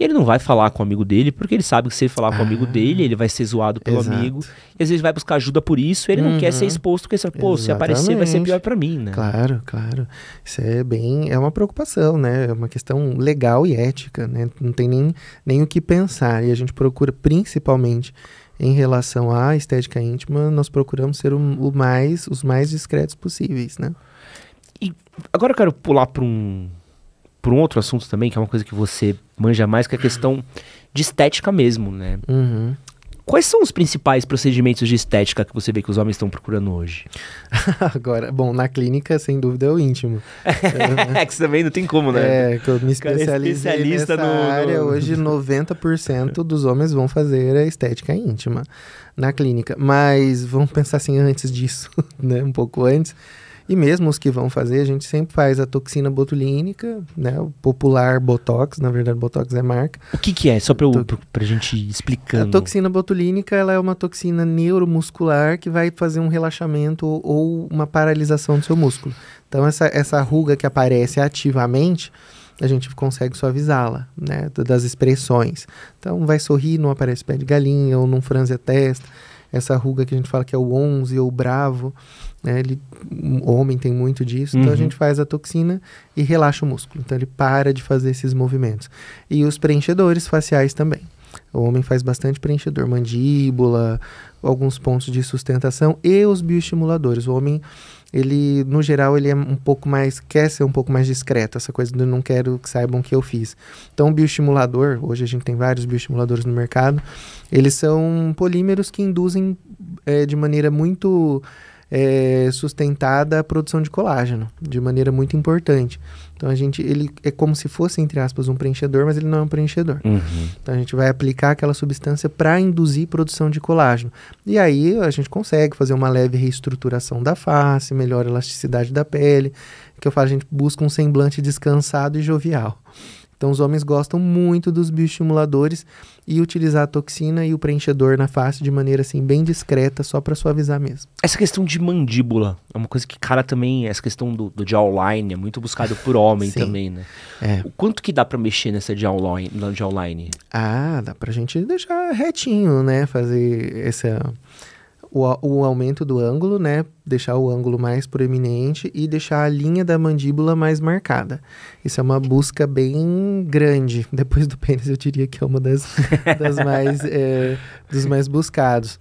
Speaker 2: e ele não vai falar com o amigo dele, porque ele sabe que se ele falar com o amigo dele, ele vai ser zoado pelo amigo. E às vezes vai buscar ajuda por isso, ele não quer ser exposto, porque ele fala, se aparecer vai ser pior pra mim, né?
Speaker 1: Claro. Isso é uma preocupação, né? É uma questão legal e ética, né? Não tem nem o que pensar. E a gente procura, principalmente em relação à estética íntima, nós procuramos ser os mais discretos possíveis, né?
Speaker 2: E agora eu quero pular para um outro assunto também, que é uma coisa que você manja mais, que é a questão de estética mesmo, né? Quais são os principais procedimentos de estética que você vê que os homens estão procurando hoje?
Speaker 1: Agora, bom, na clínica, sem dúvida, é o íntimo.
Speaker 2: É que também não tem como, né?
Speaker 1: Que eu me especializei nessa área. Hoje, 90% dos homens vão fazer a estética íntima na clínica. Mas vamos pensar assim antes disso, né? Um pouco antes. E mesmo os que vão fazer, a gente sempre faz a toxina botulínica, né? O popular Botox, na verdade Botox é marca.
Speaker 2: O que é? Só pra gente ir explicando.
Speaker 1: A toxina botulínica, ela é uma toxina neuromuscular que vai fazer um relaxamento ou uma paralisação do seu músculo. Então essa ruga que aparece ativamente, a gente consegue suavizá-la, né? Das expressões. Então vai sorrir, não aparece pé de galinha ou não franze a testa. Essa ruga que a gente fala que é o 11 ou o bravo, né? O homem tem muito disso, então a gente faz a toxina e relaxa o músculo. Então ele para de fazer esses movimentos. E os preenchedores faciais também. O homem faz bastante preenchedor, mandíbula, alguns pontos de sustentação e os bioestimuladores. O homem, ele, no geral, ele é um pouco mais, quer ser um pouco mais discreto, essa coisa de não quero que saibam que eu fiz. Então o bioestimulador, hoje a gente tem vários bioestimuladores no mercado, eles são polímeros que induzem de maneira muito sustentada a produção de colágeno, de maneira muito importante. Então ele é como se fosse, entre aspas, um preenchedor, mas ele não é um preenchedor. Então a gente vai aplicar aquela substância para induzir produção de colágeno. E aí a gente consegue fazer uma leve reestruturação da face, melhora a elasticidade da pele, que eu falo, a gente busca um semblante descansado e jovial. Então os homens gostam muito dos bioestimuladores e utilizar a toxina e o preenchedor na face de maneira assim bem discreta, só para suavizar mesmo.
Speaker 2: Essa questão de mandíbula é uma coisa que, cara, também, essa questão do jawline é muito buscado por homem também, né? O quanto que dá pra mexer nessa jawline?
Speaker 1: Ah, dá pra gente deixar retinho, né? Fazer o aumento do ângulo, né? Deixar o ângulo mais proeminente e deixar a linha da mandíbula mais marcada. Isso é uma busca bem grande. Depois do pênis, eu diria que é uma das mais, dos mais buscados.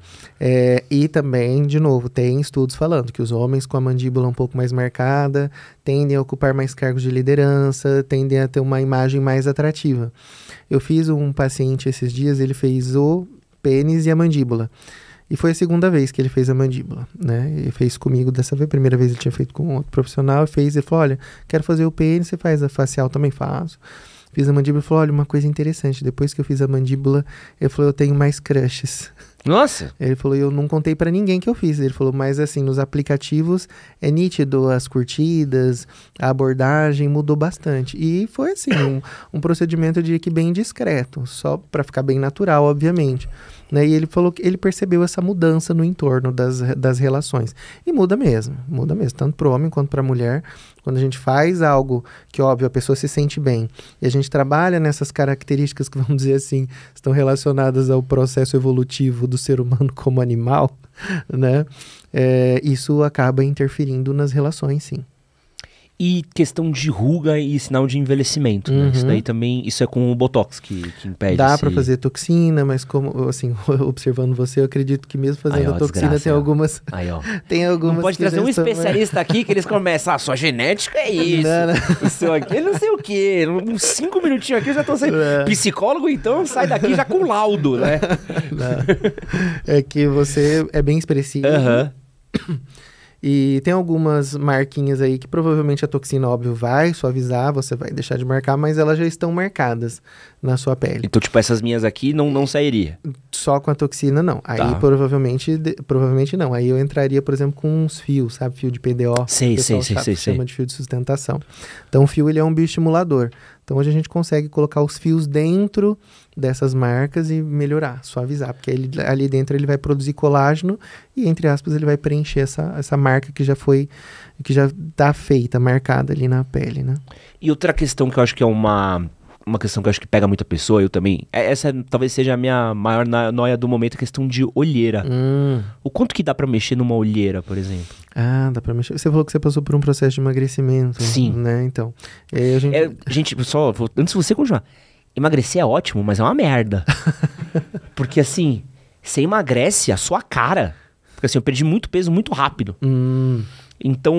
Speaker 1: E também, de novo, tem estudos falando que os homens com a mandíbula um pouco mais marcada tendem a ocupar mais cargos de liderança, tendem a ter uma imagem mais atrativa. Eu fiz um paciente esses dias, ele fez o pênis e a mandíbula. E foi a segunda vez que ele fez a mandíbula, né? Ele fez comigo dessa vez. A primeira vez ele tinha feito com outro profissional. Ele falou, olha, quero fazer o pênis, você faz a facial? Também faço. Fiz a mandíbula e falou, olha, uma coisa interessante. Depois que eu fiz a mandíbula, ele falou, eu tenho mais crushes.
Speaker 2: Nossa!
Speaker 1: Ele falou, eu não contei pra ninguém que eu fiz. Ele falou, mas assim, nos aplicativos é nítido, as curtidas, a abordagem mudou bastante. E foi assim, um procedimento, eu diria que bem discreto, só pra ficar bem natural, obviamente. Né? E ele falou que ele percebeu essa mudança no entorno das relações. E muda mesmo, tanto para o homem quanto para a mulher. Quando a gente faz algo que, óbvio, a pessoa se sente bem, e a gente trabalha nessas características que, vamos dizer assim, estão relacionadas ao processo evolutivo do ser humano como animal, né? Isso acaba interferindo nas relações, sim.
Speaker 2: E questão de ruga e sinal de envelhecimento, né? Isso daí também, isso é com o Botox que impede.
Speaker 1: Dá pra fazer toxina, mas como, assim, observando você, eu acredito que mesmo fazendo a toxina tem algumas... Tem algumas.
Speaker 2: Não pode trazer um especialista aqui que eles começam, sua genética é isso. Não. Isso aqui, não sei o quê. Uns 5 minutinhos aqui eu já tô sendo psicólogo, então sai daqui já com laudo, né?
Speaker 1: Não. É que você é bem expressivo. E tem algumas marquinhas aí que provavelmente a toxina, óbvio, vai suavizar, você vai deixar de marcar, mas elas já estão marcadas na sua pele.
Speaker 2: Então, tipo, essas minhas aqui não sairia?
Speaker 1: Só com a toxina, não. Aí, provavelmente não. Aí eu entraria, por exemplo, com uns fios, sabe? Fio de PDO.
Speaker 2: Sei.
Speaker 1: Chama de fio de sustentação. Então, o fio, ele é um bioestimulador. Então, hoje a gente consegue colocar os fios dentro dessas marcas e melhorar, suavizar. Porque ali dentro ele vai produzir colágeno e, entre aspas, ele vai preencher essa marca que já está feita, marcada ali na pele, né?
Speaker 2: E outra questão que eu acho que é uma questão que eu acho que pega muita pessoa, eu também... Essa talvez seja a minha maior noia do momento, a questão de olheira. O quanto que dá pra mexer numa olheira, por exemplo?
Speaker 1: Ah, dá pra mexer. Você falou que você passou por um processo de emagrecimento.
Speaker 2: Sim.
Speaker 1: Né? Então,
Speaker 2: gente, só, antes de você continuar, emagrecer é ótimo, mas é uma merda. Porque assim, você emagrece a sua cara. Porque assim, eu perdi muito peso muito rápido. Então...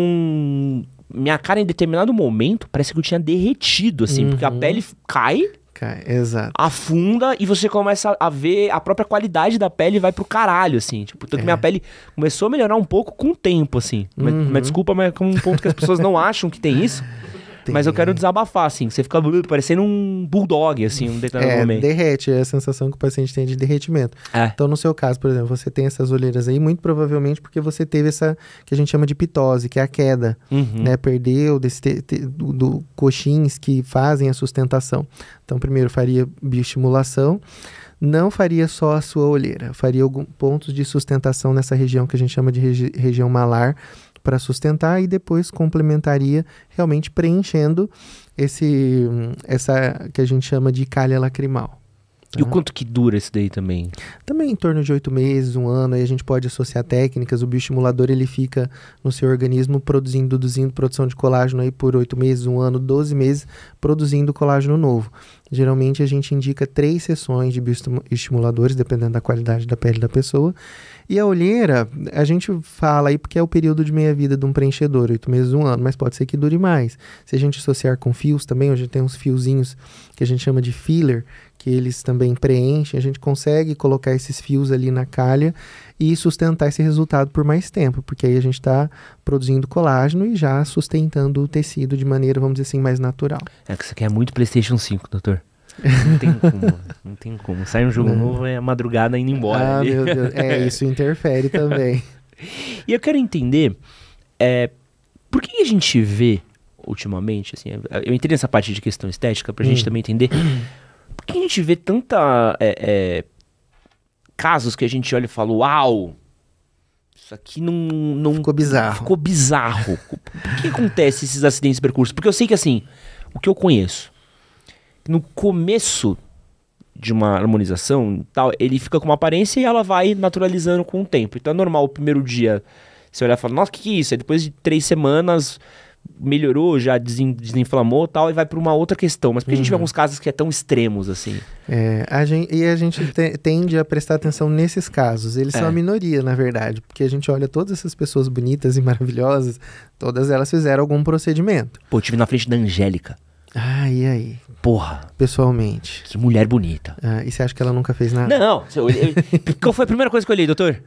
Speaker 2: minha cara em determinado momento parece que eu tinha derretido, assim, porque a pele cai,
Speaker 1: exato.
Speaker 2: afunda e você começa a ver a própria qualidade da pele vai pro caralho, assim. Tipo, tanto que minha pele começou a melhorar um pouco com o tempo, assim. Mas desculpa, mas é um ponto que as pessoas não acham que tem isso. Mas eu quero desabafar, assim, você fica parecendo um bulldog, assim, um determinado momento.
Speaker 1: Derrete, é a sensação que o paciente tem de derretimento. Então, no seu caso, por exemplo, você tem essas olheiras aí, muito provavelmente porque você teve essa, que a gente chama de pitose, que é a queda, né? Perdeu do coxins que fazem a sustentação. Então, primeiro faria bioestimulação, não faria só a sua olheira, faria alguns pontos de sustentação nessa região que a gente chama de região malar, para sustentar, e depois complementaria realmente preenchendo essa que a gente chama de calha lacrimal.
Speaker 2: E o quanto que dura isso daí também?
Speaker 1: Também em torno de 8 meses, 1 ano, aí a gente pode associar técnicas. O bioestimulador, ele fica no seu organismo produzindo produção de colágeno aí por 8 meses, 1 ano, 12 meses, produzindo colágeno novo. Geralmente a gente indica 3 sessões de bioestimuladores, dependendo da qualidade da pele da pessoa. E a olheira, a gente fala aí porque é o período de meia-vida de um preenchedor, 8 meses, 1 ano, mas pode ser que dure mais. Se a gente associar com fios também, hoje tem uns fiozinhos que a gente chama de filler, que eles também preenchem, a gente consegue colocar esses fios ali na calha e sustentar esse resultado por mais tempo, porque aí a gente está produzindo colágeno e já sustentando o tecido de maneira, vamos dizer assim, mais natural.
Speaker 2: É que você quer muito PlayStation 5, doutor. Não tem como. Sai um jogo novo, é a madrugada indo embora.
Speaker 1: Ah, meu Deus. Isso interfere também.
Speaker 2: E eu quero entender, por que a gente vê ultimamente, assim, eu entrei nessa parte de questão estética pra gente também entender. Por que a gente vê tanta casos que a gente olha e fala, uau, isso aqui não
Speaker 1: Ficou bizarro.
Speaker 2: Ficou bizarro. Por que acontece esses acidentes de percurso? Porque eu sei que, assim, o que eu conheço, no começo de uma harmonização, tal, ele fica com uma aparência e ela vai naturalizando com o tempo. Então é normal o primeiro dia você olhar e falar, nossa, o que é isso? Aí depois de 3 semanas melhorou, já desinflamou e tal, e vai para uma outra questão. Mas por que a gente vê alguns casos que é tão extremos assim?
Speaker 1: A gente tende a prestar atenção nesses casos. Eles são a minoria, na verdade, porque a gente olha todas essas pessoas bonitas e maravilhosas, todas elas fizeram algum procedimento.
Speaker 2: Pô, eu tive na frente da Angélica.
Speaker 1: E aí?
Speaker 2: Porra.
Speaker 1: Pessoalmente.
Speaker 2: Que mulher bonita.
Speaker 1: E você acha que ela nunca fez nada?
Speaker 2: Não, qual foi a primeira coisa que eu olhei, doutor?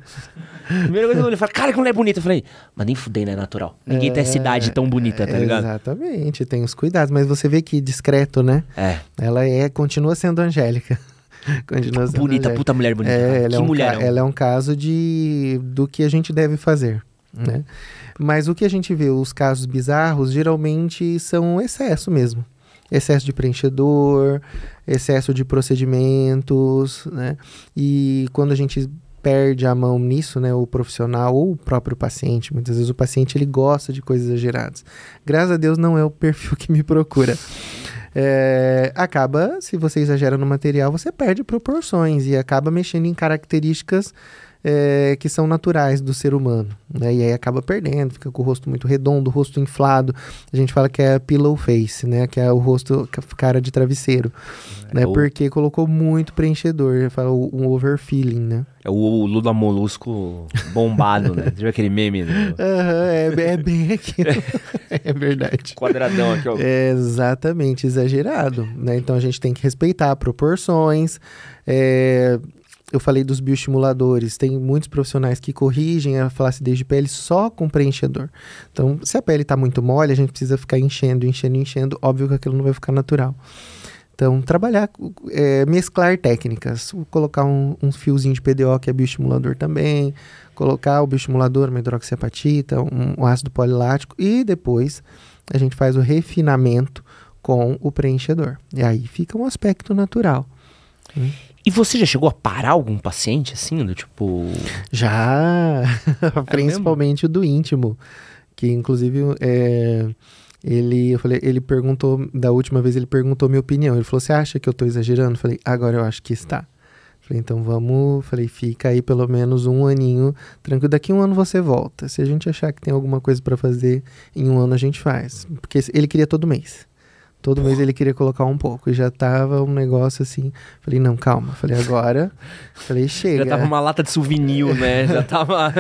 Speaker 2: Primeira coisa que eu olhei, falei, cara, que mulher bonita. Eu falei, mas nem fudei, né, natural. Ninguém tem essa idade tão bonita, tá ligado?
Speaker 1: Exatamente, tem os cuidados, mas você vê que discreto, né? Ela continua sendo Angélica. Continua sendo
Speaker 2: bonita,
Speaker 1: Angélica.
Speaker 2: Puta mulher bonita.
Speaker 1: Que mulher. Ela é um caso do que a gente deve fazer, né? Mas o que a gente vê, os casos bizarros, geralmente são excesso mesmo. Excesso de preenchedor, excesso de procedimentos, né? E quando a gente perde a mão nisso, né, o profissional ou o próprio paciente, muitas vezes o paciente ele gosta de coisas exageradas. Graças a Deus não é o perfil que me procura. Acaba, se você exagera no material, você perde proporções e acaba mexendo em características que são naturais do ser humano, né? E aí acaba perdendo, fica com o rosto muito redondo, o rosto inflado. A gente fala que é pillow face, né? Que é o rosto, cara de travesseiro, né? Porque colocou muito preenchedor, fala um overfilling, né?
Speaker 2: É o Lula Molusco bombado, né? Você viu aquele meme?
Speaker 1: É bem aquilo. É verdade.
Speaker 2: Quadradão aqui, ó.
Speaker 1: É exatamente, exagerado, né? Então a gente tem que respeitar proporções. Eu falei dos bioestimuladores, tem muitos profissionais que corrigem a flacidez de pele só com preenchedor. Então, se a pele está muito mole, a gente precisa ficar enchendo, óbvio que aquilo não vai ficar natural. Então, trabalhar, mesclar técnicas, colocar um fiozinho de PDO, que é bioestimulador também, colocar o bioestimulador, uma hidroxiapatita, um ácido polilático, e depois a gente faz o refinamento com o preenchedor. E aí fica um aspecto natural.
Speaker 2: E você já chegou a parar algum paciente, assim, do tipo...
Speaker 1: Já, principalmente o do íntimo, que inclusive ele perguntou, da última vez ele perguntou minha opinião, ele falou, você acha que eu tô exagerando? Eu falei, agora eu acho que está. Falei, então fica aí pelo menos 1 aninho, tranquilo, daqui 1 ano você volta, se a gente achar que tem alguma coisa para fazer, em 1 ano a gente faz, porque ele queria todo mês. Todo mês ele queria colocar um pouco. E já tava um negócio assim. Falei, não, calma. Falei, agora. Falei, chega.
Speaker 2: Já tava uma lata de souvenir, né? Já tava...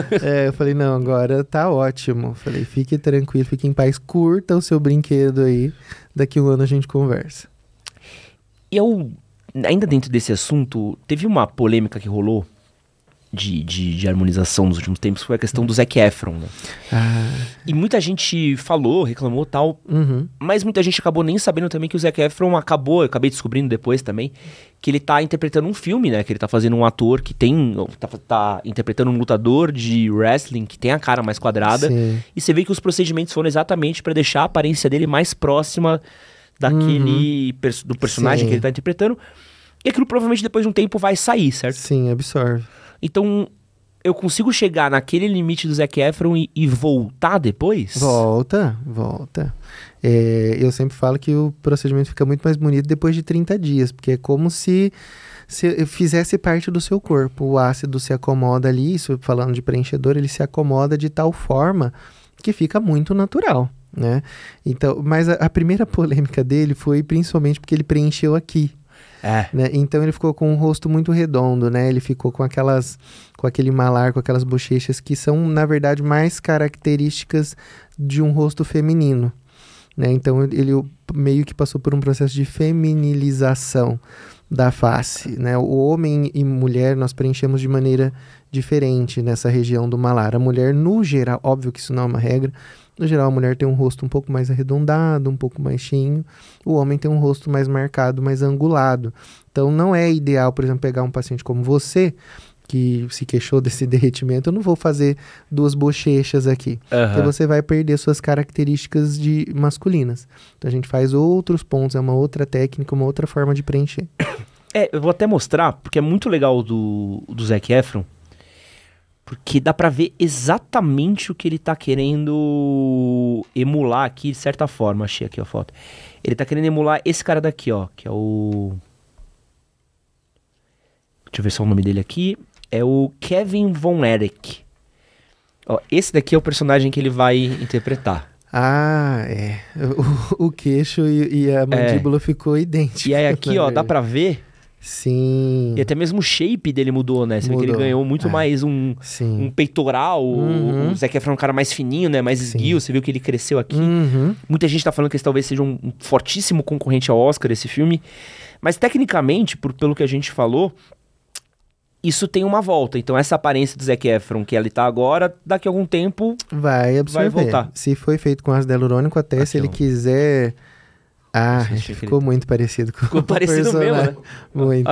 Speaker 1: Eu falei, não, agora tá ótimo. Falei, fique tranquilo, fique em paz. Curta o seu brinquedo aí. Daqui 1 ano a gente conversa.
Speaker 2: E ainda dentro desse assunto, teve uma polêmica que rolou de harmonização nos últimos tempos, foi a questão do Zac Efron, né? E muita gente falou, reclamou tal, mas muita gente acabou nem sabendo também que o Zac Efron eu acabei descobrindo depois também, que ele tá interpretando um filme, né? Que ele tá fazendo um ator que tá interpretando um lutador de wrestling que tem a cara mais quadrada. Sim. E você vê que os procedimentos foram exatamente para deixar a aparência dele mais próxima daquele do personagem que ele tá interpretando. E aquilo provavelmente depois de um tempo vai sair, certo?
Speaker 1: Sim, absorve.
Speaker 2: Então, eu consigo chegar naquele limite do Zac Efron e voltar depois?
Speaker 1: Volta. Eu sempre falo que o procedimento fica muito mais bonito depois de 30 dias, porque é como se fizesse parte do seu corpo. O ácido se acomoda ali, isso falando de preenchedor, ele se acomoda de tal forma que fica muito natural, né? Então, mas a primeira polêmica dele foi principalmente porque ele preencheu aqui. Né? Então ele ficou com um rosto muito redondo, né? Ele ficou com aquele malar, com aquelas bochechas que são, na verdade, mais características de um rosto feminino, né? Então ele meio que passou por um processo de feminilização da face, né? O homem e mulher nós preenchemos de maneira diferente nessa região do malar. A mulher, no geral, óbvio que isso não é uma regra, no geral a mulher tem um rosto um pouco mais arredondado, um pouco mais cheinho, o homem tem um rosto mais marcado, mais angulado. Então não é ideal, por exemplo, pegar um paciente como você que se queixou desse derretimento, eu não vou fazer 2 bochechas aqui. Porque você vai perder suas características masculinas. Então a gente faz outros pontos, é uma outra técnica, uma outra forma de preencher.
Speaker 2: Eu vou até mostrar, porque é muito legal do Zac Efron, porque dá pra ver exatamente o que ele tá querendo emular aqui, de certa forma. Achei aqui a foto. Ele tá querendo emular esse cara daqui, ó, que é o... Deixa eu ver só o nome dele aqui. É o Kevin Von Erich. Ó, esse daqui é o personagem que ele vai interpretar.
Speaker 1: Ah, é. O queixo e a mandíbula ficou idêntico.
Speaker 2: E aí aqui, ó, dá pra ver...
Speaker 1: Sim.
Speaker 2: E até mesmo o shape dele mudou, né? Você vê que ele ganhou muito mais um peitoral. O Zac Efron é um cara mais fininho, né? Mais esguio. Você viu que ele cresceu aqui. Muita gente tá falando que esse talvez seja um fortíssimo concorrente ao Oscar, esse filme. Mas tecnicamente, pelo que a gente falou, isso tem uma volta. Então essa aparência do Zac Efron que ele tá agora, daqui a algum tempo
Speaker 1: vai voltar. Se foi feito com ácido hialurônico, até aqui, se ele quiser... Ah, ficou muito parecido com
Speaker 2: ficou parecido mesmo, né?
Speaker 1: Muito.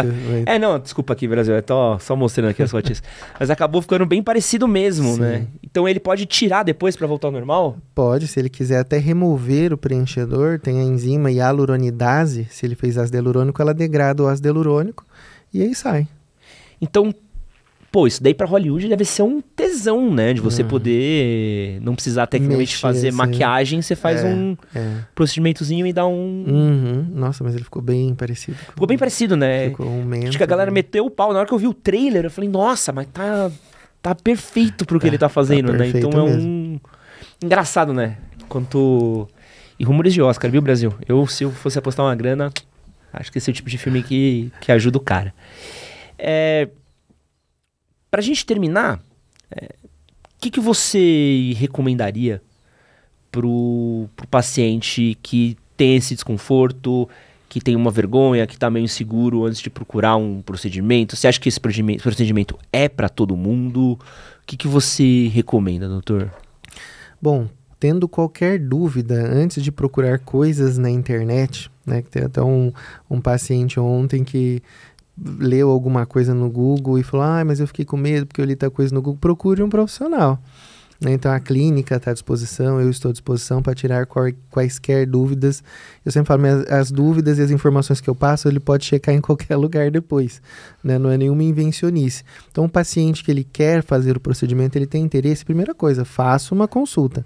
Speaker 2: Não, desculpa aqui, Brasil, eu tô só mostrando aqui as fotos. Mas acabou ficando bem parecido mesmo, né? Então ele pode tirar depois pra voltar ao normal?
Speaker 1: Pode, se ele quiser até remover o preenchedor, tem a enzima hialuronidase, se ele fez ácido hialurônico, ela degrada o ácido hialurônico e aí sai.
Speaker 2: Então, pô, isso daí pra Hollywood deve ser um tesão, né? De você poder não precisar tecnicamente fazer maquiagem, você faz um procedimentozinho e dá um...
Speaker 1: Nossa, mas ele ficou bem parecido.
Speaker 2: Ficou bem parecido, né?
Speaker 1: Ficou um mento.
Speaker 2: Acho que a galera meteu o pau. Na hora que eu vi o trailer, eu falei, nossa, mas tá perfeito pro que ele tá fazendo, né? Então é um... Engraçado, né? E rumores de Oscar, viu, Brasil? Se eu fosse apostar uma grana, acho que esse é o tipo de filme que ajuda o cara. Pra gente terminar, o que você recomendaria pro paciente que tem esse desconforto, que tem uma vergonha, que tá meio inseguro antes de procurar um procedimento? Você acha que esse procedimento é pra todo mundo? O que você recomenda, doutor?
Speaker 1: Bom, tendo qualquer dúvida antes de procurar coisas na internet, né? Que tem até um paciente ontem que leu alguma coisa no Google e falou, mas eu fiquei com medo porque eu li tal coisa no Google. Procure um profissional. Então a clínica está à disposição, eu estou à disposição para tirar quaisquer dúvidas. Eu sempre falo, as dúvidas e as informações que eu passo, ele pode checar em qualquer lugar depois, né? Não é nenhuma invencionice. Então o paciente que ele quer fazer o procedimento, ele tem interesse, primeira coisa, faça uma consulta.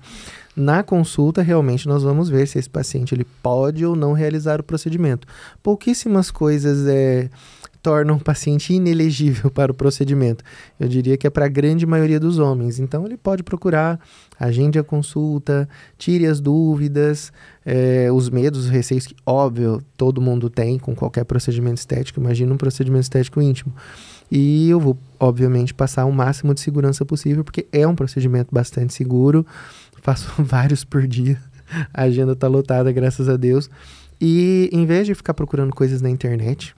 Speaker 1: Na consulta, realmente, nós vamos ver se esse paciente ele pode ou não realizar o procedimento. Pouquíssimas coisas tornam o paciente inelegível para o procedimento. Eu diria que é para a grande maioria dos homens. Então, ele pode procurar, agende a consulta, tire as dúvidas, os medos, os receios que, óbvio, todo mundo tem com qualquer procedimento estético. Imagina um procedimento estético íntimo. E eu vou, obviamente, passar o máximo de segurança possível, porque é um procedimento bastante seguro. Faço vários por dia. A agenda está lotada, graças a Deus. E, em vez de ficar procurando coisas na internet,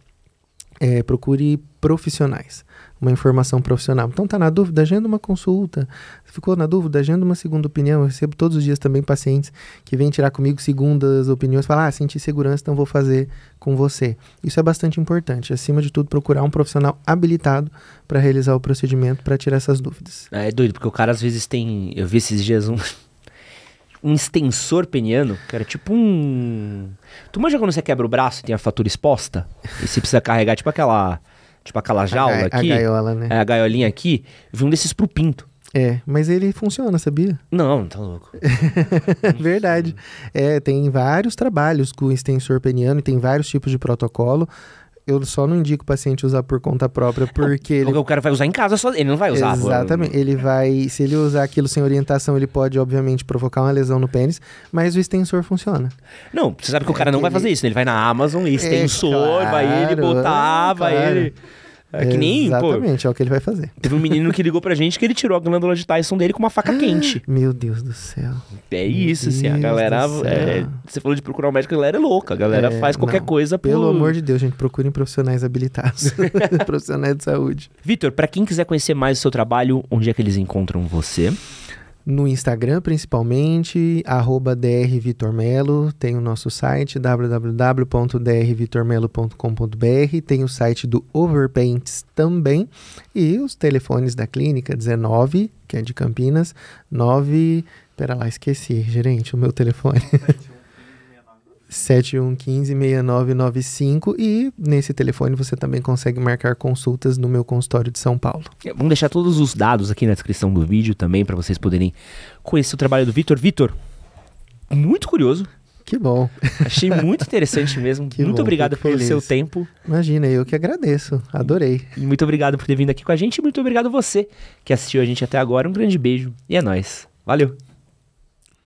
Speaker 1: procure profissionais, uma informação profissional. Então, tá na dúvida? Agenda uma consulta. Ficou na dúvida? Agenda uma segunda opinião. Eu recebo todos os dias também pacientes que vêm tirar comigo segundas opiniões, falam, senti segurança, então vou fazer com você. Isso é bastante importante. Acima de tudo, procurar um profissional habilitado para realizar o procedimento, para tirar essas dúvidas.
Speaker 2: É doido, porque o cara às vezes tem... Eu vi esses dias um extensor peniano, que era tipo um... Tu manja quando você quebra o braço e tem a fratura exposta? E você precisa carregar tipo aquela jaula aqui.
Speaker 1: A gaiola, né?
Speaker 2: A gaiolinha aqui. Eu vi um desses pro pinto.
Speaker 1: Mas ele funciona, sabia?
Speaker 2: Não, tá louco.
Speaker 1: Verdade. Tem vários trabalhos com extensor peniano e tem vários tipos de protocolo. Eu só não indico o paciente usar por conta própria, porque
Speaker 2: o cara vai usar em casa só, ele não vai usar.
Speaker 1: Exatamente. Se ele usar aquilo sem orientação, ele pode, obviamente, provocar uma lesão no pênis, mas o extensor funciona.
Speaker 2: Não, você sabe que o cara não vai fazer isso, né? Ele vai na Amazon, extensor, vai ele botar, vai ele... que nem,
Speaker 1: exatamente, é o que ele vai fazer.
Speaker 2: Teve um menino que ligou pra gente que ele tirou a glândula de Tyson dele com uma faca quente.
Speaker 1: Meu Deus do céu.
Speaker 2: É isso, assim, a galera... você falou de procurar um médico, a galera é louca. A galera faz qualquer coisa
Speaker 1: Pelo amor de Deus, gente, procurem profissionais habilitados. Profissionais de saúde.
Speaker 2: Vitor, pra quem quiser conhecer mais o seu trabalho, onde é que eles encontram você?
Speaker 1: No Instagram, principalmente, @drvitormelo. Tem o nosso site, www.drvitormelo.com.br. Tem o site do Overpaints também. E os telefones da clínica, 19, que é de Campinas, 9... Pera lá, esqueci, gerente, o meu telefone. 7115-6995. E nesse telefone você também consegue marcar consultas no meu consultório de São Paulo.
Speaker 2: Vamos deixar todos os dados aqui na descrição do vídeo também, para vocês poderem conhecer o trabalho do Vitor. Vitor, muito curioso.
Speaker 1: Que bom.
Speaker 2: Achei muito interessante mesmo. Muito
Speaker 1: bom,
Speaker 2: obrigado
Speaker 1: fico
Speaker 2: pelo
Speaker 1: feliz.
Speaker 2: seu tempo.
Speaker 1: Imagina, eu que agradeço. Adorei.
Speaker 2: E muito obrigado por ter vindo aqui com a gente. E muito obrigado você que assistiu a gente até agora. Um grande beijo e é nóis. Valeu!